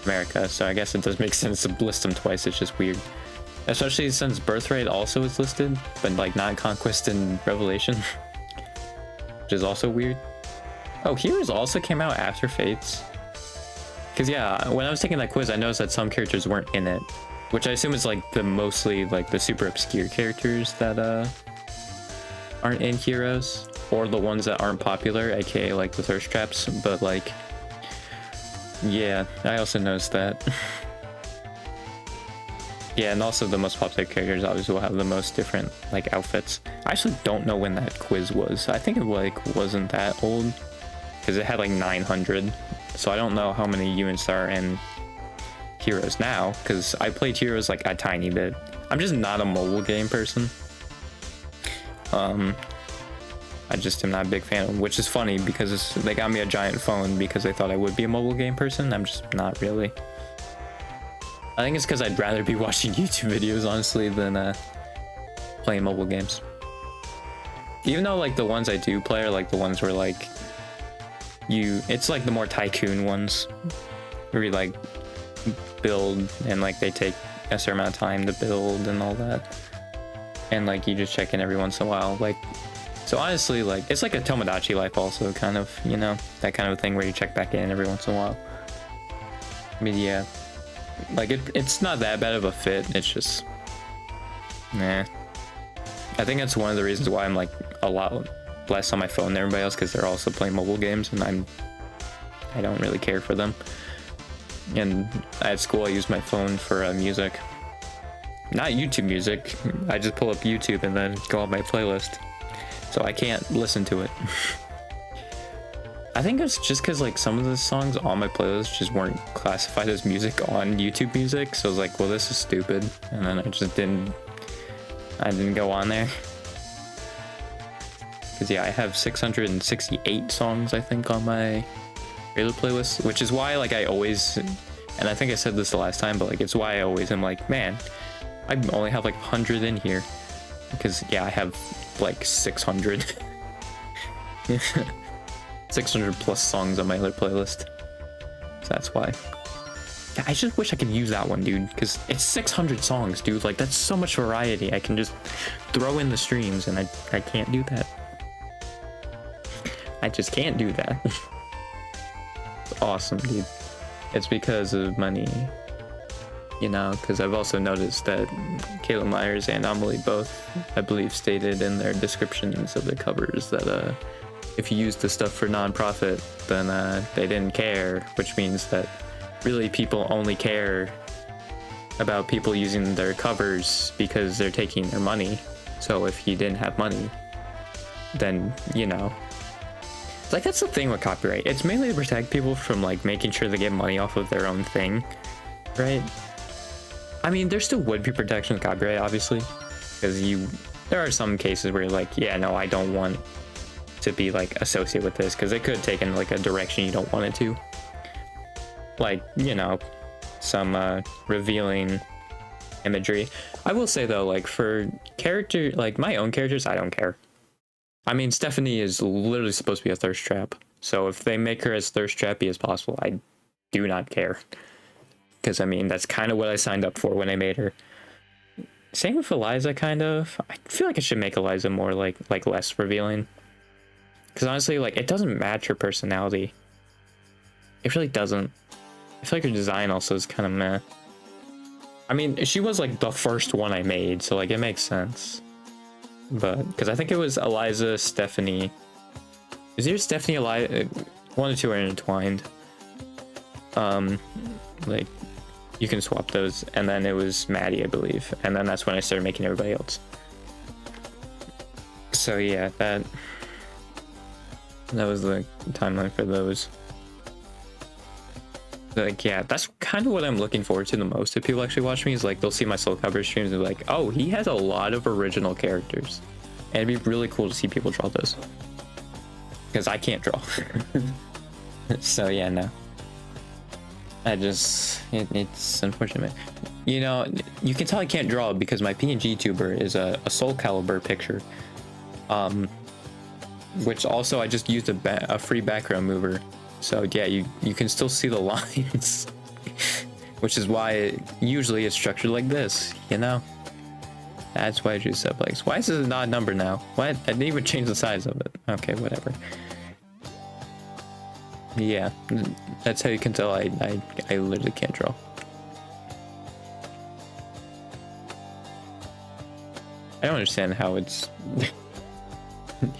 America. So I guess it does make sense to list them twice. It's just weird. Especially since Birthright also is listed, but like not Conquest and Revelation. Which is also weird. Oh, Heroes also came out after Fates. Because, yeah, when I was taking that quiz, I noticed that some characters weren't in it. Which I assume is like the mostly like the super obscure characters that aren't in Heroes, or the ones that aren't popular, aka like the thirst traps. But like, yeah, I also noticed that. Yeah, and also the most popular characters obviously will have the most different like outfits. I actually don't know when that quiz was. I think it like wasn't that old because it had like 900. So I don't know how many units are in Heroes now, because I played Heroes like a tiny bit. I'm just not a mobile game person. I just am not a big fan of them, which is funny because they got me a giant phone because they thought I would be a mobile game person. I'm just not really. I think it's because I'd rather be watching YouTube videos, honestly, than playing mobile games. Even though like the ones I do play are like the ones where like it's like the more tycoon ones where you like build and like they take a certain amount of time to build and all that, and like you just check in every once in a while. Like, so honestly, like it's like a Tomodachi Life also, kind of, you know, that kind of thing where you check back in every once in a while. I mean, yeah, like it's not that bad of a fit. It's just, nah. I think that's one of the reasons why I'm like a lot less on my phone than everybody else, because they're also playing mobile games and I don't really care for them. And at school I use my phone for music, not YouTube music. I just pull up YouTube and then go on my playlist, so I can't listen to it. I think it's just because like some of the songs on my playlist just weren't classified as music on YouTube Music, so I was like, well, this is stupid, and then I didn't go on there. Because yeah, I have 668 songs I think on my regular playlist, which is why like I always, and I think I said this the last time, but like it's why I always am like, man, I only have like 100 in here, because yeah, I have like 600. 600 plus songs on my other playlist. So that's why. I just wish I could use that one, dude, because it's 600 songs, dude. Like, that's so much variety. I can just throw in the streams, and I can't do that. I just can't do that. It's awesome, dude. It's because of money, you know, because I've also noticed that Caleb Myers and Amelie both, I believe, stated in their descriptions of the covers that if you use the stuff for non-profit, then they didn't care, which means that really people only care about people using their covers because they're taking their money. So if you didn't have money, then, you know, like, that's the thing with copyright. It's mainly to protect people from, like, making sure they get money off of their own thing, right? I mean, there still would be protection with copyright, obviously, because there are some cases where you're like, yeah, no, I don't want to be, like, associated with this, because it could take in, like, a direction you don't want it to. Like, you know, some revealing imagery. I will say, though, like, for character, like, my own characters, I don't care. I mean, Stephanie is literally supposed to be a thirst trap, so if they make her as thirst trappy as possible, I do not care. Because, I mean, that's kind of what I signed up for when I made her. Same with Eliza, kind of. I feel like I should make Eliza more, like less revealing. Because, honestly, like, it doesn't match her personality. It really doesn't. I feel like her design also is kind of meh. I mean, she was, like, the first one I made, so, like, it makes sense. But, because I think it was Eliza, Stephanie. Is there Stephanie, Eliza? One or two are intertwined. Like, you can swap those. And then it was Maddie, I believe. And then that's when I started making everybody else. So, yeah, that was the timeline for those. Like, yeah, that's kind of what I'm looking forward to the most if people actually watch me, is like, they'll see my Soul Calibur streams and be like, oh, he has a lot of original characters. And it'd be really cool to see people draw those. Because I can't draw. So, yeah, no. It's unfortunate. You know, you can tell I can't draw because my PNG tuber is a Soul Calibur picture. Which also I just used a free background mover. So yeah, you can still see the lines, which is why usually it's structured like this, you know? That's why I choose Sublex. Why is this an odd number now? What? I didn't even change the size of it. Okay, whatever. Yeah, that's how you can tell I literally can't draw. I don't understand how it's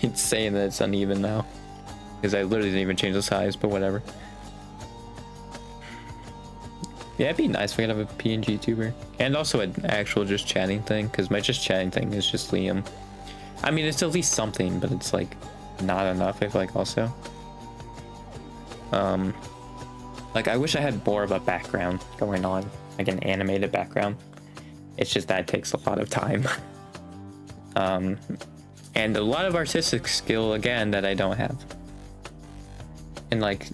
it's saying that it's uneven now. Because I literally didn't even change the size, but whatever. Yeah, it'd be nice if we could have a PNG tuber. And also an actual just chatting thing, because my just chatting thing is just Liam. I mean, it's at least something, but it's like not enough, I feel like, also. Like, I wish I had more of a background going on, like an animated background. It's just that it takes a lot of time. And a lot of artistic skill, again, that I don't have. And like,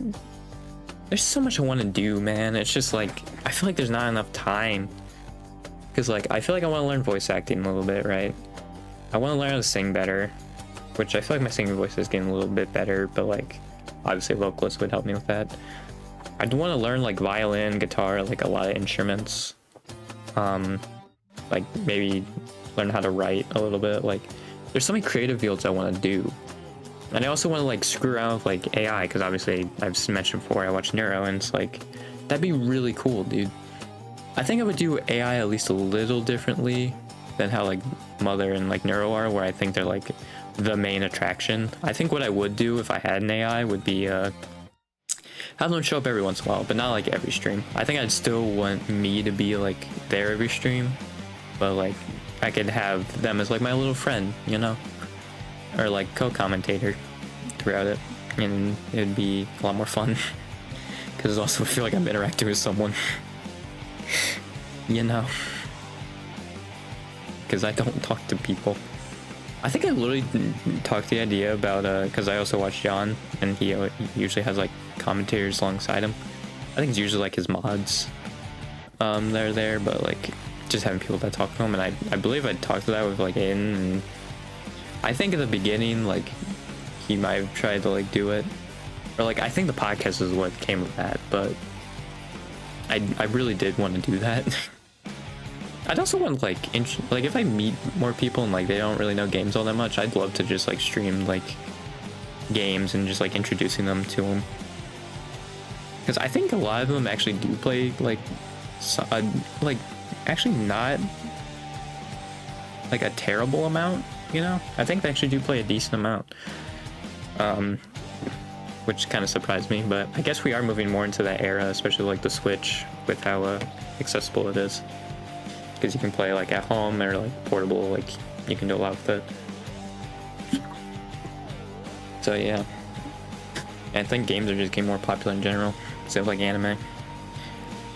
there's so much I want to do, man. It's just like, I feel like there's not enough time. Because like, I feel like I want to learn voice acting a little bit, right? I want to learn how to sing better, which I feel like my singing voice is getting a little bit better, but like, obviously vocalist would help me with that. I'd want to learn like violin, guitar, like a lot of instruments. Like maybe learn how to write a little bit. Like, there's so many creative fields I want to do. And I also want to like screw around with like AI, because obviously I've mentioned before I watch Neuro, and it's like, that'd be really cool, dude. I think I would do AI at least a little differently than how like Mother and like Neuro are, where I think they're like the main attraction. I think what I would do if I had an AI would be have them show up every once in a while, but not like every stream. I think I'd still want me to be like there every stream, but like I could have them as like my little friend, you know? Or like co-commentator throughout it, and it'd be a lot more fun. Because also I feel like I'm interacting with someone. You know? Because I don't talk to people. I think I literally talked the idea about, because I also watch John, and he usually has like commentators alongside him. I think it's usually like his mods that are there, but like just having people that talk to him, and I believe I talked to that with like Aiden, and I think at the beginning like he might have tried to like do it, Or like, I think the podcast is what came of that, but I really did want to do that. I'd also want like if I meet more people and like they don't really know games all that much, I'd love to just like stream like games and just like introducing them to them. Because I think a lot of them actually do play like actually not like a terrible amount, you know? I think they actually do play a decent amount. Which kind of surprised me, but I guess we are moving more into that era, especially like the Switch with how accessible it is. Because you can play like at home or like portable, like you can do a lot with it. So yeah, I think games are just getting more popular in general, instead of like anime.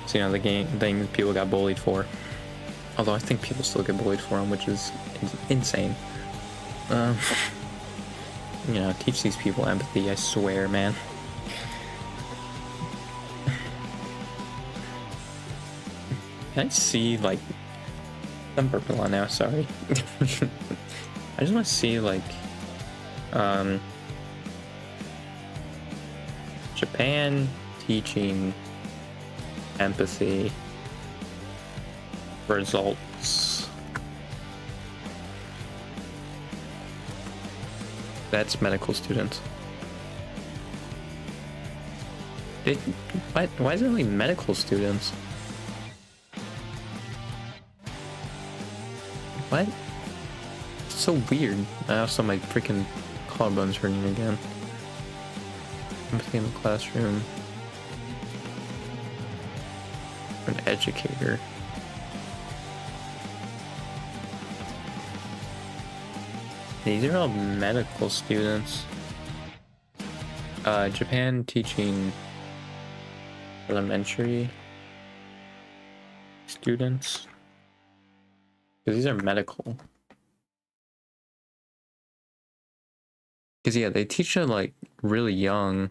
So you know, the game thing people got bullied for. Although I think people still get bullied for them, which is insane. You know, teach these people empathy, I swear, man. Can I see, like... I'm purple on now, sorry. I just want to see, like... Japan teaching empathy results. That's medical students. Why is it only medical students? What? It's so weird. I also my freaking collarbone's hurting again. Empathy in the classroom. An educator. These are all medical students. Japan teaching elementary students. Because these are medical. Because yeah, they teach them like really young.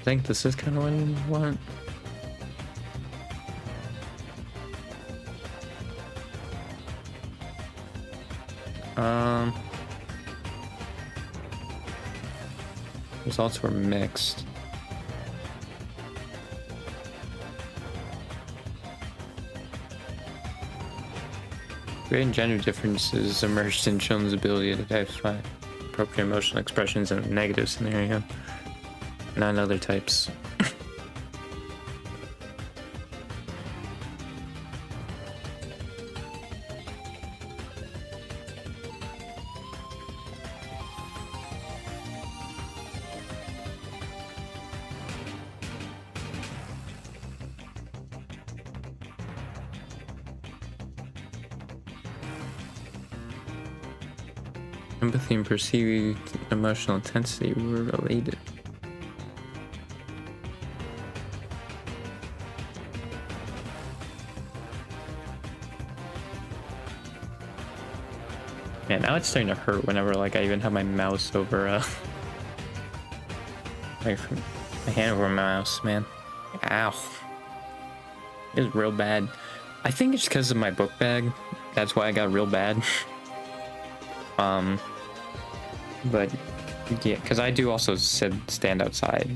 I think this is kind of what you want. Results were mixed. Great and gender differences emerged in children's ability to identify appropriate emotional expressions in a negative scenario, not in other types. Empathy and perceived emotional intensity were related. Yeah, now it's starting to hurt whenever like I even have my mouse over my hand over my mouse, man. Ow. It's real bad. I think it's because of my book bag. That's why I got real bad. But yeah, because I do also stand outside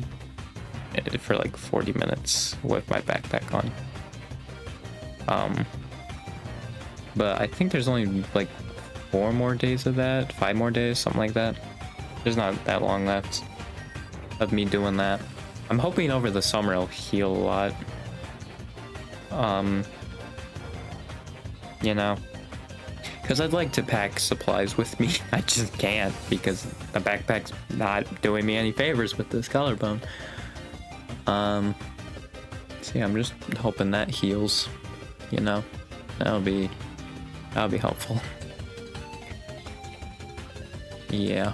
for like 40 minutes with my backpack on. But I think there's only like 4 more days of that, 5 more days, something like that. There's not that long left of me doing that. I'm hoping over the summer it'll heal a lot. You know, because I'd like to pack supplies with me. I just can't because the backpack's not doing me any favors with this collarbone. So yeah, I'm just hoping that heals, you know. That'll be helpful. Yeah.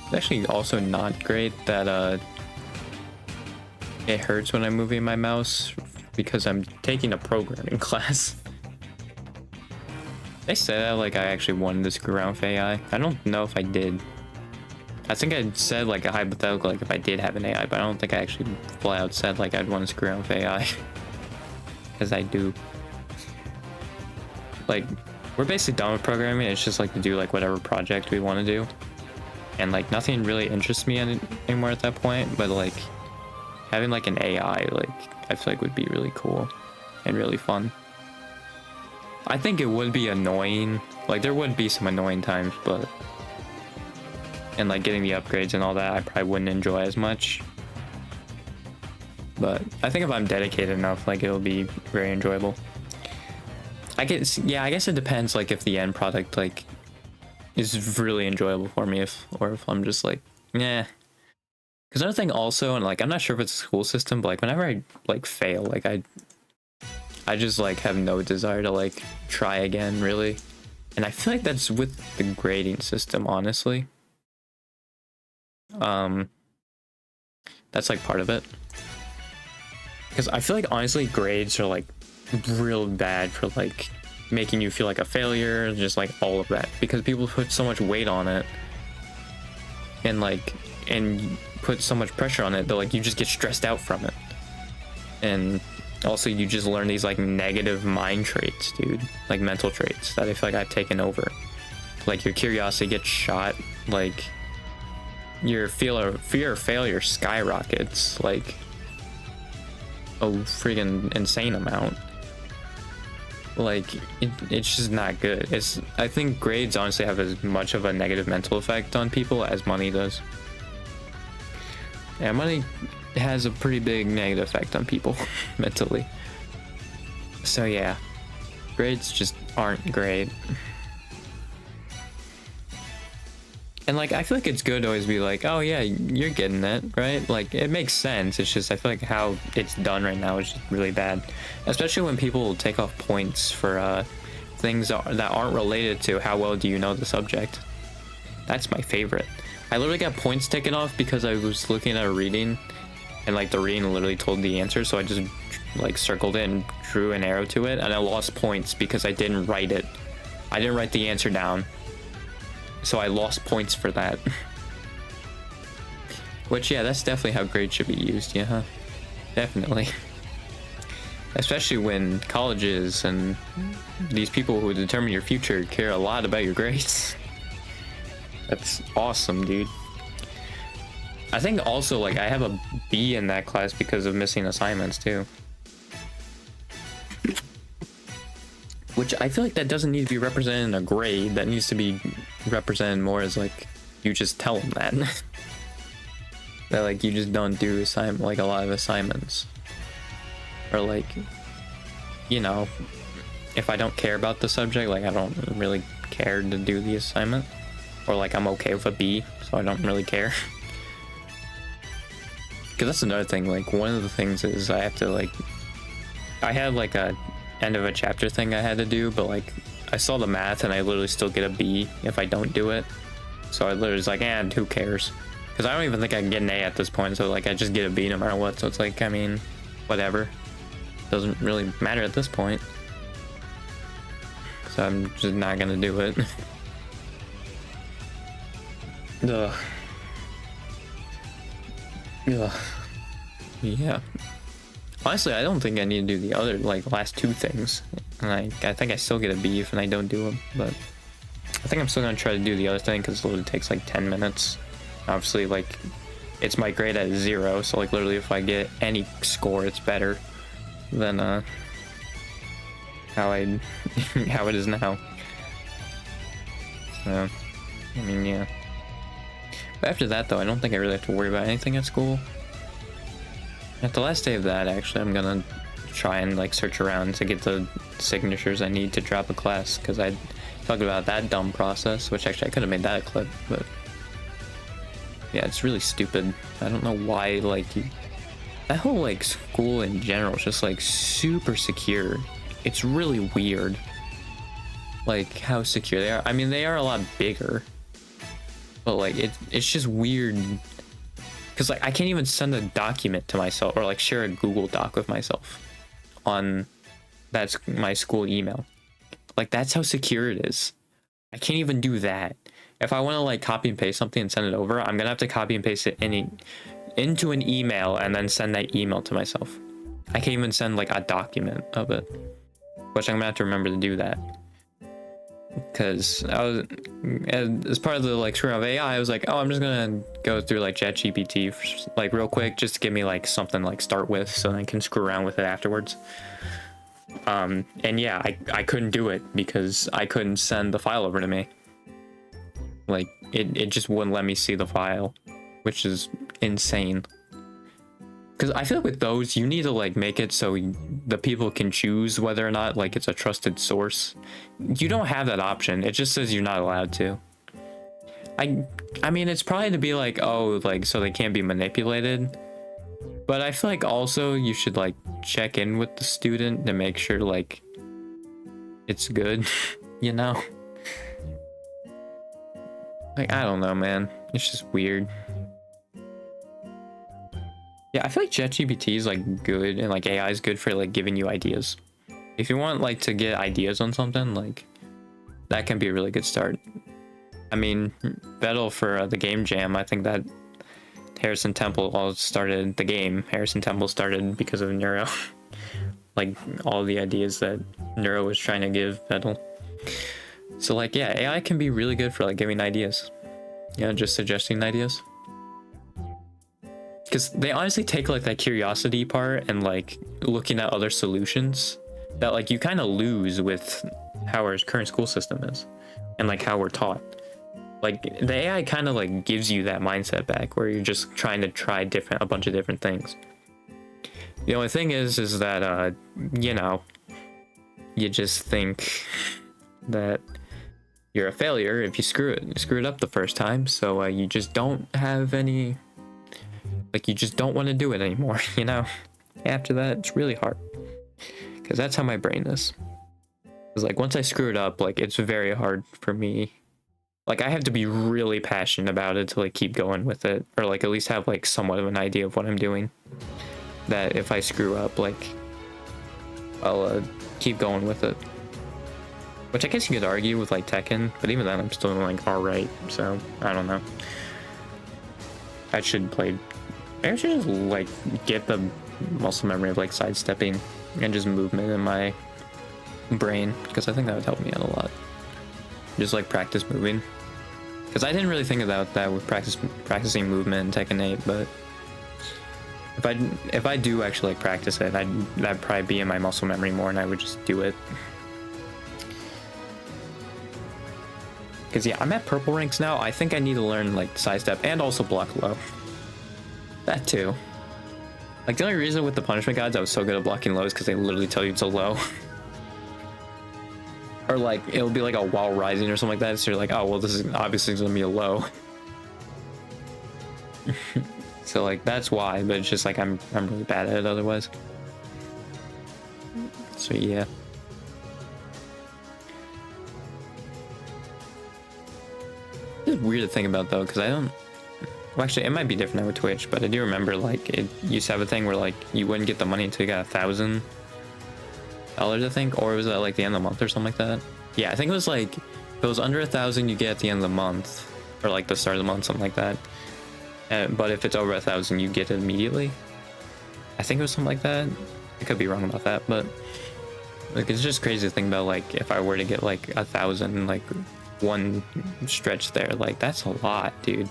It's actually also not great that it hurts when I'm moving my mouse because I'm taking a programming class. They said that like I actually wanted to screw around with AI. I don't know if I did. I think I said like a hypothetical like if I did have an AI, but I don't think I actually flat out said like I'd want to screw around with AI. Because I do. Like, we're basically done with programming. It's just like to do like whatever project we want to do, and like nothing really interests me anymore at that point. But like having like an AI, like I feel like would be really cool and really fun. I think it would be annoying. Like there would be some annoying times, but and like getting the upgrades and all that, I probably wouldn't enjoy as much. But I think if I'm dedicated enough, like it'll be very enjoyable. I guess, yeah, I guess it depends, like if the end product like is really enjoyable for me, if I'm just like, yeah. Because another thing also, and like I'm not sure if it's a school system, but like whenever I like fail, like I just like have no desire to like try again, really. And I feel like that's with the grading system, honestly. That's like part of it. Because I feel like honestly grades are like real bad for like making you feel like a failure, just like all of that, because people put so much weight on it and like put so much pressure on it that like you just get stressed out from it. And also you just learn these like negative mind traits, dude, like mental traits that I feel like I've taken over. Like your curiosity gets shot, like your fear of failure skyrockets like a freaking insane amount. Like it's just not good. I think grades honestly have as much of a negative mental effect on people as money does. Yeah, money has a pretty big negative effect on people mentally. So yeah, grades just aren't great. And like I feel like it's good to always be like, oh yeah, you're getting it, right? Like it makes sense. It's just I feel like how it's done right now is just really bad, especially when people take off points for things that aren't related to how well do you know the subject. That's my favorite. I literally got points taken off because I was looking at a reading, and like the reading literally told the answer, so I just like circled it and drew an arrow to it, and I lost points because I didn't write it. I didn't write the answer down. So I lost points for that. Which, yeah, that's definitely how grades should be used, yeah. Definitely. Especially when colleges and these people who determine your future care a lot about your grades. That's awesome, dude. I think also, like, I have a B in that class because of missing assignments, too. Which I feel like that doesn't need to be represented in a grade. That needs to be represented more as like you just tell them that that like you just don't do like a lot of assignments, or like, you know, if I don't care about the subject, like I don't really care to do the assignment, or like I'm okay with a B, so I don't really care. Because that's another thing. Like one of the things is I have to like, I had like a end of a chapter thing I had to do, but like I saw the math and I literally still get a B if I don't do it. So I literally was like, who cares? Because I don't even think I can get an A at this point, so like I just get a B no matter what. So it's like, I mean, whatever, doesn't really matter at this point, so I'm just not gonna do it. Ugh. Ugh. Yeah. Honestly, I don't think I need to do the other, like, last two things. And I think I still get a B if I don't do them, but I think I'm still gonna try to do the other thing because it literally takes like 10 minutes. Obviously, like, it's my grade at 0, so like literally if I get any score, it's better than how it is now. So, I mean, yeah. But after that, though, I don't think I really have to worry about anything at school. At the last day of that, actually, I'm gonna try and like search around to get the signatures I need to drop a class, because I talked about that dumb process, which actually I could have made that a clip, but yeah, it's really stupid. I don't know why, like, that whole like school in general is just like super secure. It's really weird, like how secure they are. I mean, they are a lot bigger, but like it's just weird. Because like I can't even send a document to myself or like share a Google Doc with myself on that's my school email. Like that's how secure it is. I can't even do that. If I want to like copy and paste something and send it over, I'm gonna have to copy and paste it into an email and then send that email to myself. I can't even send like a document of it, which I'm gonna have to remember to do that. because I was, as part of the like screwing of AI, I was like, oh, I'm just gonna go through like ChatGPT like real quick just to give me like something to like start with so I can screw around with it afterwards. And yeah, I couldn't do it because I couldn't send the file over to me. Like it just wouldn't let me see the file, which is insane. Because I feel like with those, you need to like make it so the people can choose whether or not like it's a trusted source. You don't have that option. It just says you're not allowed to. I mean, it's probably to be like, oh, like so they can't be manipulated. But I feel like also you should like check in with the student to make sure like it's good, you know? Like, I don't know, man. It's just weird. Yeah, I feel like ChatGPT is like good and like AI is good for like giving you ideas. If you want like to get ideas on something, like that can be a really good start. I mean, Vettel for the game jam, I think that Harrison Temple all started the game. Harrison Temple started because of Neuro. Like all the ideas that Neuro was trying to give Vettel. So like, yeah, AI can be really good for like giving ideas. Yeah, just suggesting ideas. Because they honestly take like that curiosity part and like looking at other solutions that like you kind of lose with how our current school system is and like how we're taught. Like the AI kind of like gives you that mindset back where you're just trying to try a bunch of different things. The only thing is that you know, you just think that you're a failure if you screw it up the first time. So you just don't have any, like you just don't want to do it anymore, you know? After that, it's really hard. Because that's how my brain is. Because like once I screw it up, like it's very hard for me. Like I have to be really passionate about it to like keep going with it. Or like at least have like somewhat of an idea of what I'm doing. That if I screw up, like I'll keep going with it. Which I guess you could argue with like Tekken, but even then I'm still like alright, so I don't know. I should play. Maybe I should just like get the muscle memory of like sidestepping and just movement in my brain, because I think that would help me out a lot. Just like practice moving, because I didn't really think about that with practicing movement in Tekken 8, but if I do actually like practice it, that'd probably be in my muscle memory more, and I would just do it. Because yeah, I'm at purple ranks now. I think I need to learn like sidestep and also block low. That too. Like the only reason with the punishment guides I was so good at blocking low is because they literally tell you it's a low. Or like it'll be like a while rising or something like that. So you're like, oh well, this is obviously gonna be a low. So like that's why, but it's just like I'm really bad at it otherwise. So yeah. It's weird to think about though, because I don't. Well, actually, it might be different now with Twitch, but I do remember like it used to have a thing where like you wouldn't get the money until you got $1,000, I think, or was that like the end of the month or something like that? Yeah, I think it was like if it was under 1,000, you get at the end of the month, or like the start of the month, something like that. But if it's over 1,000, you get it immediately. I think it was something like that. I could be wrong about that, but like it's just crazy to think about like if I were to get like 1,000 like one stretch there, like that's a lot, dude.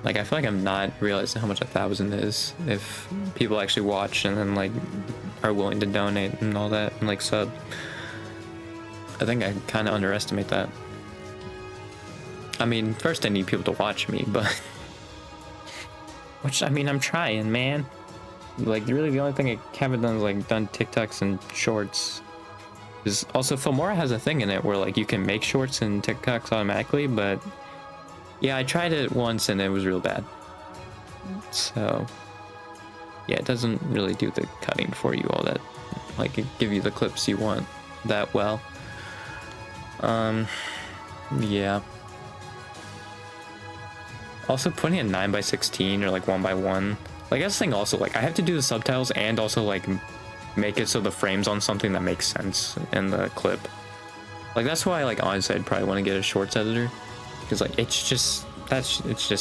Like I feel like I'm not realizing how much 1,000 is if people actually watch and then like are willing to donate and all that and like sub. I think I kind of underestimate that. I mean, first I need people to watch me, but which I mean I'm trying, man. Like really the only thing I haven't done is like done TikToks and shorts. Is also Filmora has a thing in it where like you can make shorts and TikToks automatically, but yeah, I tried it once and it was real bad. So yeah, it doesn't really do the cutting for you all that, like it give you the clips you want that well. Yeah. Also putting it 9:16 or like 1:1. Like that's the thing also, like I have to do the subtitles and also like make it so the frame's on something that makes sense in the clip. Like that's why like honestly I'd probably want to get a shorts editor. Because like it's just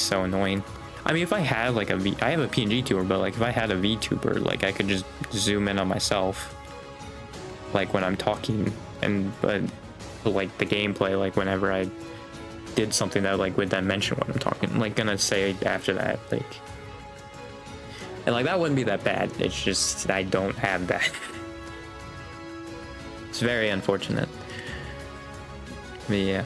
so annoying. I mean if I had like I have a PNG tuber, but like if I had a VTuber, like I could just zoom in on myself like when I'm talking, and but like the gameplay, like whenever I did something that like would then mention what I'm talking, like gonna say after that, like, and like that wouldn't be that bad. It's just I don't have that. It's very unfortunate. But yeah,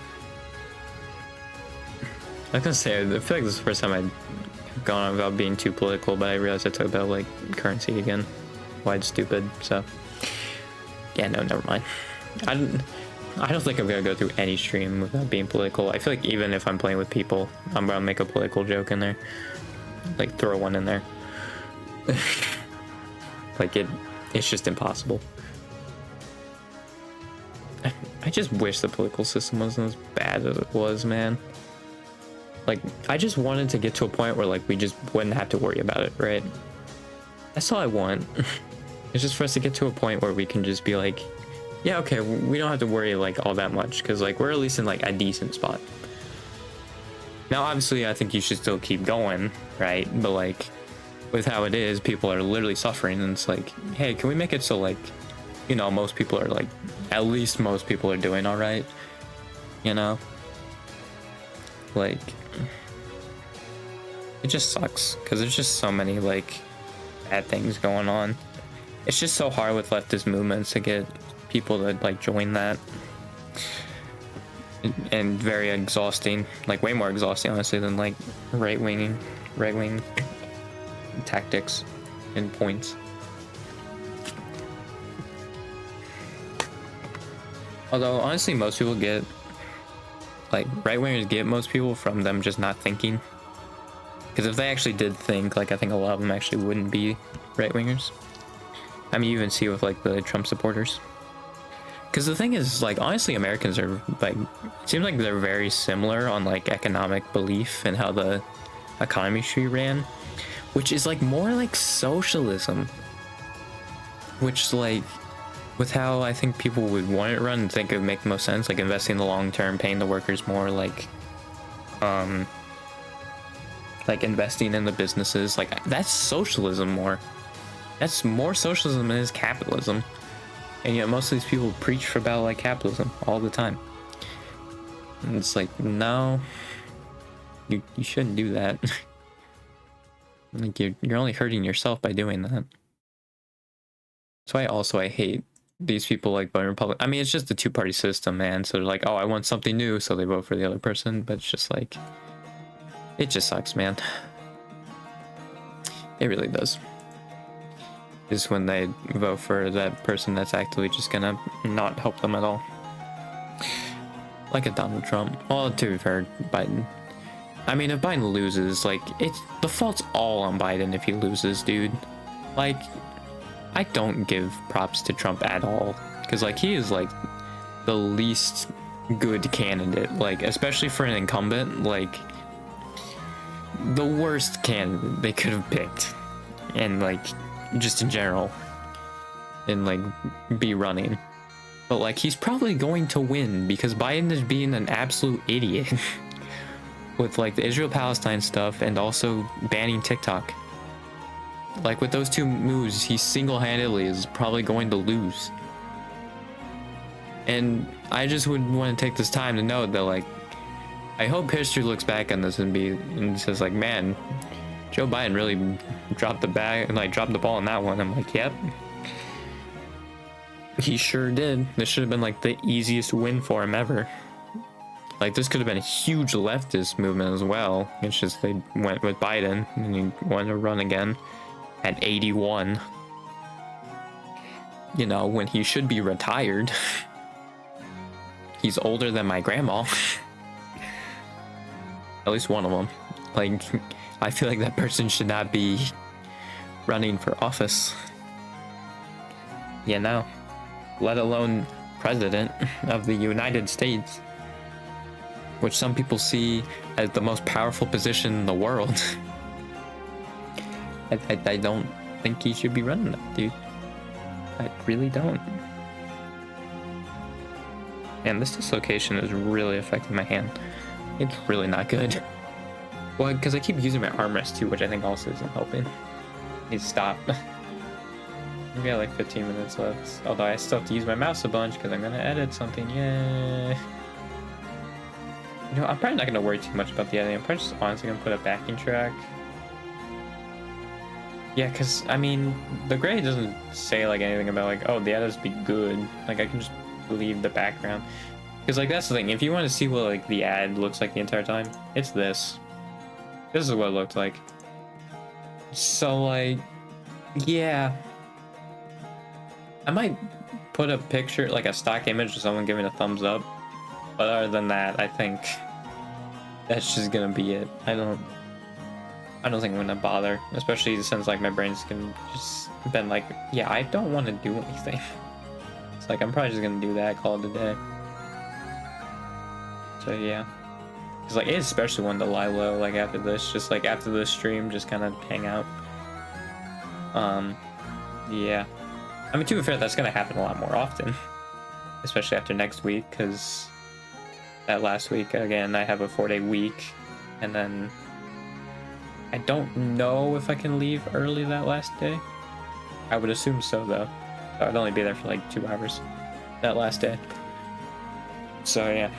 I was gonna say, I feel like this is the first time I've gone on about being too political, but I realized I talked about like currency again. Why it's stupid. So yeah, no, never mind. I don't think I'm gonna go through any stream without being political. I feel like even if I'm playing with people, I'm gonna make a political joke in there, like throw one in there. Like it's just impossible. I just wish the political system wasn't as bad as it was, man. Like, I just wanted to get to a point where like we just wouldn't have to worry about it, right? That's all I want. It's just for us to get to a point where we can just be like, yeah, okay, we don't have to worry like all that much, because like we're at least in like a decent spot. Now obviously I think you should still keep going, right? But like with how it is, people are literally suffering, and it's like, hey, can we make it so like, you know, most people are like, at least most people are doing all right, you know? Like, it just sucks because there's just so many like bad things going on. It's just so hard with leftist movements to get people to like join that, and very exhausting, like way more exhausting honestly than like right wing tactics and points. Although honestly most people get, like, right wingers get most people from them just not thinking, because if they actually did think, like, I think a lot of them actually wouldn't be right wingers. I mean, you even see with like the Trump supporters, because the thing is, like, honestly Americans are like, it seems like they're very similar on like economic belief and how the economy should be ran, which is like more like socialism, which like with how I think people would want it run, I think it would make the most sense, like investing in the long term, paying the workers more, like investing in the businesses, like that's socialism more. That's more socialism than is capitalism. And yet most of these people preach about like capitalism all the time. And it's like, no, you shouldn't do that. Like you're only hurting yourself by doing that. That's why I hate these people like voting Republican. I mean, it's just a two-party system, man. So they're like, oh, I want something new, so they vote for the other person. But it's just like, it just sucks, man. It really does. Is when they vote for that person that's actively just gonna not help them at all. Like a Donald Trump. Well, to be fair, Biden. I mean, if Biden loses, like, it's the fault's all on Biden if he loses, dude. Like, I don't give props to Trump at all, because like he is like the least good candidate, like especially for an incumbent, like the worst candidate they could have picked, and like just in general, and like be running. But like he's probably going to win because Biden is being an absolute idiot with like the Israel-Palestine stuff and also banning TikTok. Like with those two moves, he single-handedly is probably going to lose. And I just would want to take this time to note that, like, I hope history looks back on this and says like, man, Joe Biden really dropped the ball on that one. I'm like, yep, he sure did. This should have been like the easiest win for him ever. Like this could have been a huge leftist movement as well. It's just they went with Biden and he wanted to run again at 81. You know, when he should be retired. He's older than my grandma. At least one of them. Like, I feel like that person should not be running for office. You know, let alone president of the United States, which some people see as the most powerful position in the world. I don't think he should be running that, dude. I really don't. And this dislocation is really affecting my hand. It's really not good. Well, because I keep using my armrest too, which I think also isn't helping. Need to stop. We got like 15 minutes left. Although I still have to use my mouse a bunch because I'm gonna edit something. Yeah. You know, I'm probably not gonna worry too much about the editing. I'm probably just honestly gonna put a backing track. Yeah, because I mean, the grade doesn't say like anything about like, oh, the edits be good. Like I can just leave the background. Because like that's the thing. If you want to see what like the ad looks like the entire time, it's this. This is what it looked like. So like, yeah. I might put a picture, like a stock image of someone giving a thumbs up. But other than that, I think that's just gonna be it. I don't think I'm gonna bother, especially since like my brain's gonna just been like, yeah, I don't want to do anything. It's like I'm probably just gonna do that, call it a day. So yeah, because like it's especially when to lie low. Like after this, just like after this stream, just kind of hang out. Yeah. I mean, to be fair, that's gonna happen a lot more often, especially after next week, because that last week again I have a 4-day week, and then I don't know if I can leave early that last day. I would assume so though. So I'd only be there for like 2 hours that last day. So yeah.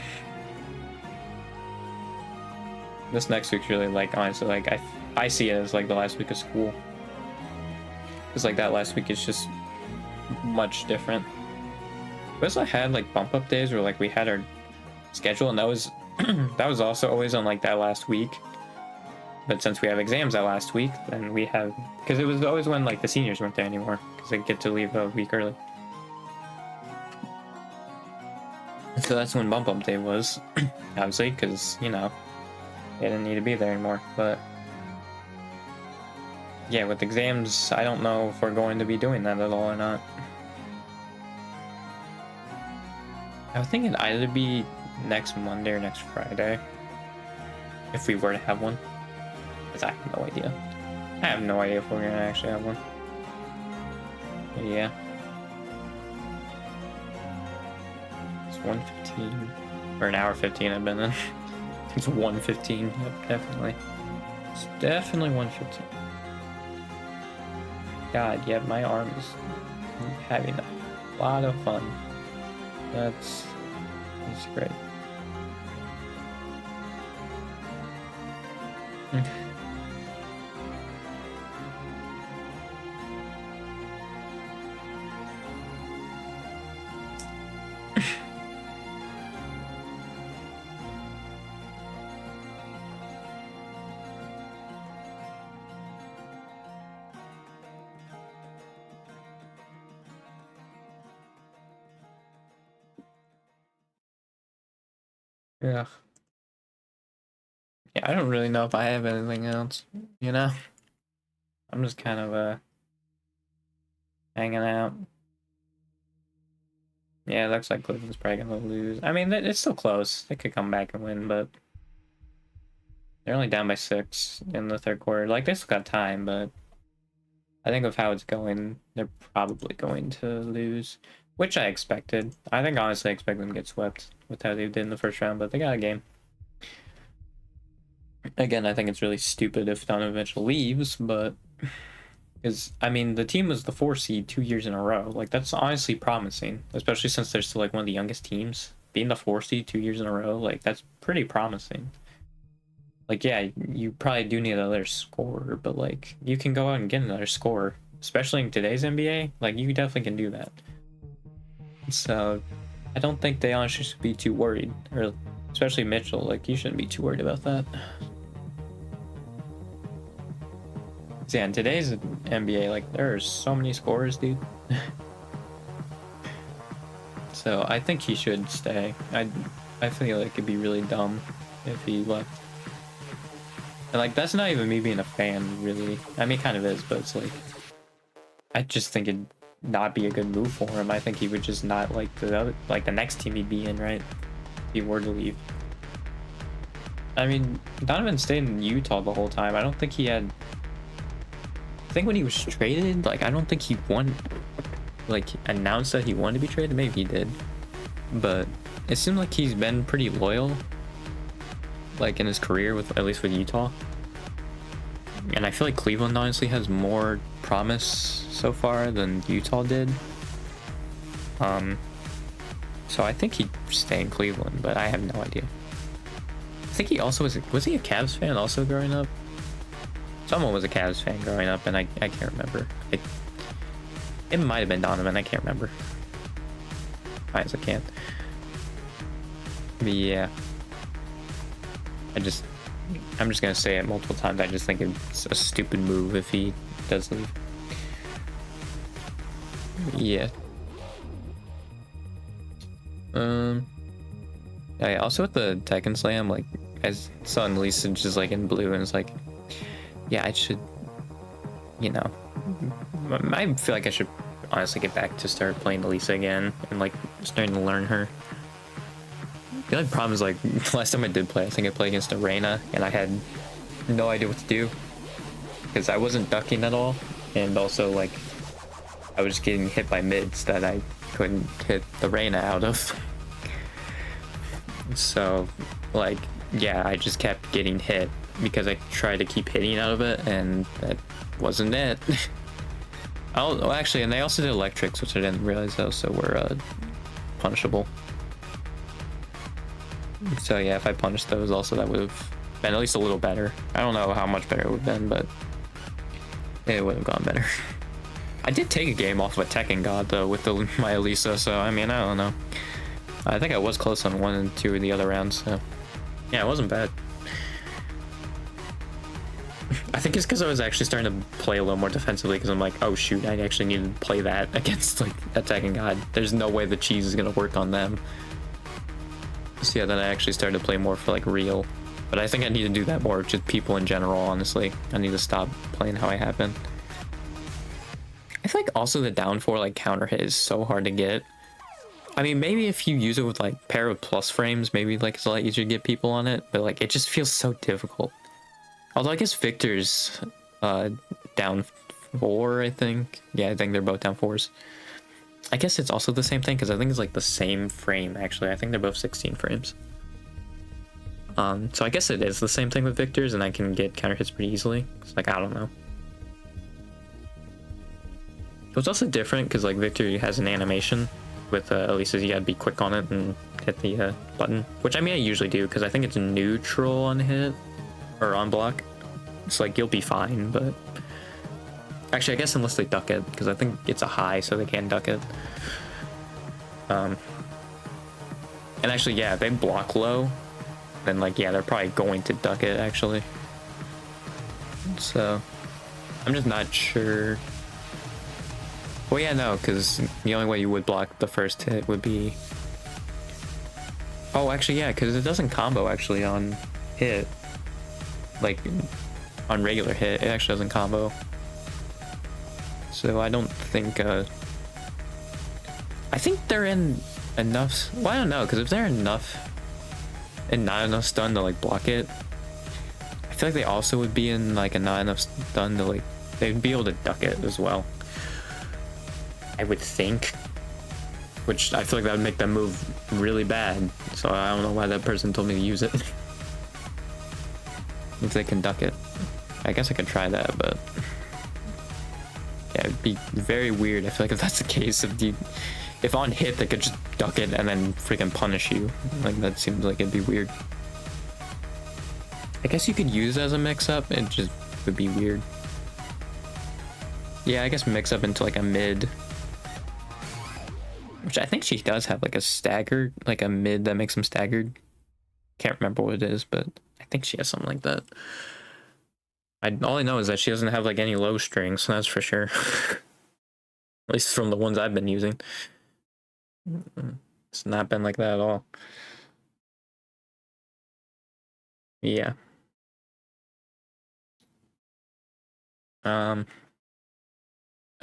This next week's really like honestly like I see it as like the last week of school. Because like that last week is just much different. We also had like bump up days where like we had our schedule, and that was that was also always on like that last week. But since we have exams that last week, then we have, because it was always when like the seniors weren't there anymore because they get to leave a week early. So that's when bump up day was, obviously, because you know they didn't need to be there anymore. But yeah, with exams, I don't know if we're going to be doing that at all or not. I was thinking either be next Monday or next Friday, if we were to have one. Because I have no idea. I have no idea if we're gonna actually have one. But yeah. It's 1:15. Or an hour 15 I've been in. It's 1:15. Yep, definitely. It's definitely 1:15. God, yeah, my arm is having a lot of fun. That's great. Yeah. Yeah, I don't really know if I have anything else, you know? I'm just kind of hanging out. Yeah, it looks like Cleveland's probably gonna lose. I mean, it's still close. They could come back and win, but they're only down by 6 in the third quarter. Like, they still got time, but I think of how it's going, they're probably going to lose, which I expected. I think honestly I expect them to get swept with how they did in the first round, but they got a game. Again, I think it's really stupid if Donovan Mitchell leaves, but because I mean the team was the 4 seed 2 years in a row. Like that's honestly promising, especially since they're still like one of the youngest teams. Being the 4 seed 2 years in a row, like that's pretty promising. Like yeah, you probably do need another scorer, but like you can go out and get another scorer, especially in today's NBA. Like you definitely can do that. So I don't think they honestly should be too worried, or especially Mitchell. Like you shouldn't be too worried about that. Yeah, in today's NBA, like there are so many scorers, dude. So I think he should stay. I feel like it'd be really dumb if he left. And like that's not even me being a fan, really. I mean, it kind of is, but it's like I just think it'd not be a good move for him. I think he would just not like the next team he'd be in, right? If he were to leave. I mean, Donovan stayed in Utah the whole time. I don't think he had. I think when he was traded, like I don't think he announced that he wanted to be traded. Maybe he did, but it seemed like he's been pretty loyal, like in his career with at least with Utah. And I feel like Cleveland honestly has more promise so far than Utah did. So I think he'd stay in Cleveland, but I have no idea. I think he also was he a Cavs fan also growing up? Someone was a Cavs fan growing up, and I can't remember. It might have been Donovan, I can't remember. I can't. But yeah. I'm just gonna say it multiple times. I just think it's a stupid move if he does leave. Yeah. Yeah, also with the Tekken Slam, like I saw Lisa just like in blue, and it's like, yeah, I should, you know, I feel like I should honestly get back to start playing Elisa again and like starting to learn her. The only problem is like last time I did play, I think I played against Arena and I had no idea what to do because I wasn't ducking at all, and also like I was getting hit by mids that I couldn't hit the Reyna out of. So like, yeah, I just kept getting hit because I tried to keep hitting out of it, and that wasn't it. Oh, actually, and they also did electrics, which I didn't realize also were punishable. So yeah, if I punished those also, that would have been at least a little better. I don't know how much better it would have been, but it would have gone better. I did take a game off of a Tekken God though with my Elisa, so I mean, I don't know. I think I was close on 1 and 2 of the other rounds, so yeah, it wasn't bad. I think it's because I was actually starting to play a little more defensively, because I'm like, oh shoot, I actually need to play that against like a Tekken God. There's no way the cheese is gonna work on them. So yeah, then I actually started to play more for like real. But I think I need to do that more with just people in general, honestly. I need to stop playing how I have been. I feel like also the down 4 like counter hit is so hard to get. I mean, maybe if you use it with like pair of plus frames, maybe like it's a lot easier to get people on it, but like it just feels so difficult. Although I guess Victor's down 4, I think. Yeah, I think they're both down 4s. I guess it's also the same thing because I think it's like the same frame actually. I think they're both 16 frames. So I guess it is the same thing with Victor's, and I can get counter hits pretty easily. It's like, I don't know. It's also different because like Victor has an animation. With Elisa's, you gotta be quick on it and hit the button, which I mean I usually do because I think it's neutral on hit or on block. It's like you'll be fine, but actually I guess unless they duck it, because I think it's a high, so they can duck it. And actually, yeah, if they block low, then like yeah, they're probably going to duck it actually. So I'm just not sure. Well, yeah, no, because the only way you would block the first hit would be... Oh, actually, yeah, because it doesn't combo, actually, on hit. Like, on regular hit, it actually doesn't combo. So I don't think, I think they're in enough... Well, I don't know, because if they're enough and not enough stun to, like, block it, I feel like they also would be in, like, a not enough stun to, like... They'd be able to duck it as well. I would think, which I feel like that would make them move really bad. So I don't know why that person told me to use it. If they can duck it, I guess I could try that, but yeah, it'd be very weird. I feel like if that's the case, if on hit they could just duck it and then freaking punish you, like that seems like it'd be weird. I guess you could use it as a mix-up. It just would be weird. Yeah, I guess mix up into like a mid. Which I think she does have like a staggered, like a mid that makes them staggered. Can't remember what it is, but I think she has something like that. All I know is that she doesn't have like any low strings, so that's for sure. At least from the ones I've been using. It's not been like that at all. Yeah. I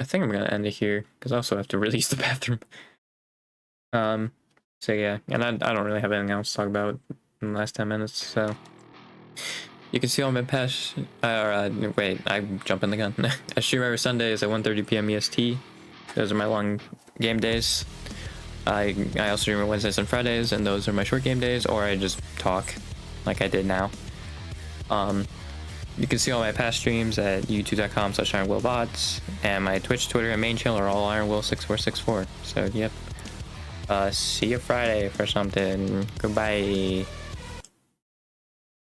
think I'm gonna end it here because I also have to release the bathroom. So yeah, and I don't really have anything else to talk about in the last 10 minutes, so you can see all my past wait, I'm jumping the gun. I stream every Sundays at 1:30 p.m. EST. Those are my long game days. I also stream on Wednesdays and Fridays, and those are my short game days, or I just talk like I did now. You can see all my past streams at youtube.com/ironwillbots, and my Twitch, Twitter, and main channel are all ironwill6464. So, yep. See you Friday for something. Goodbye.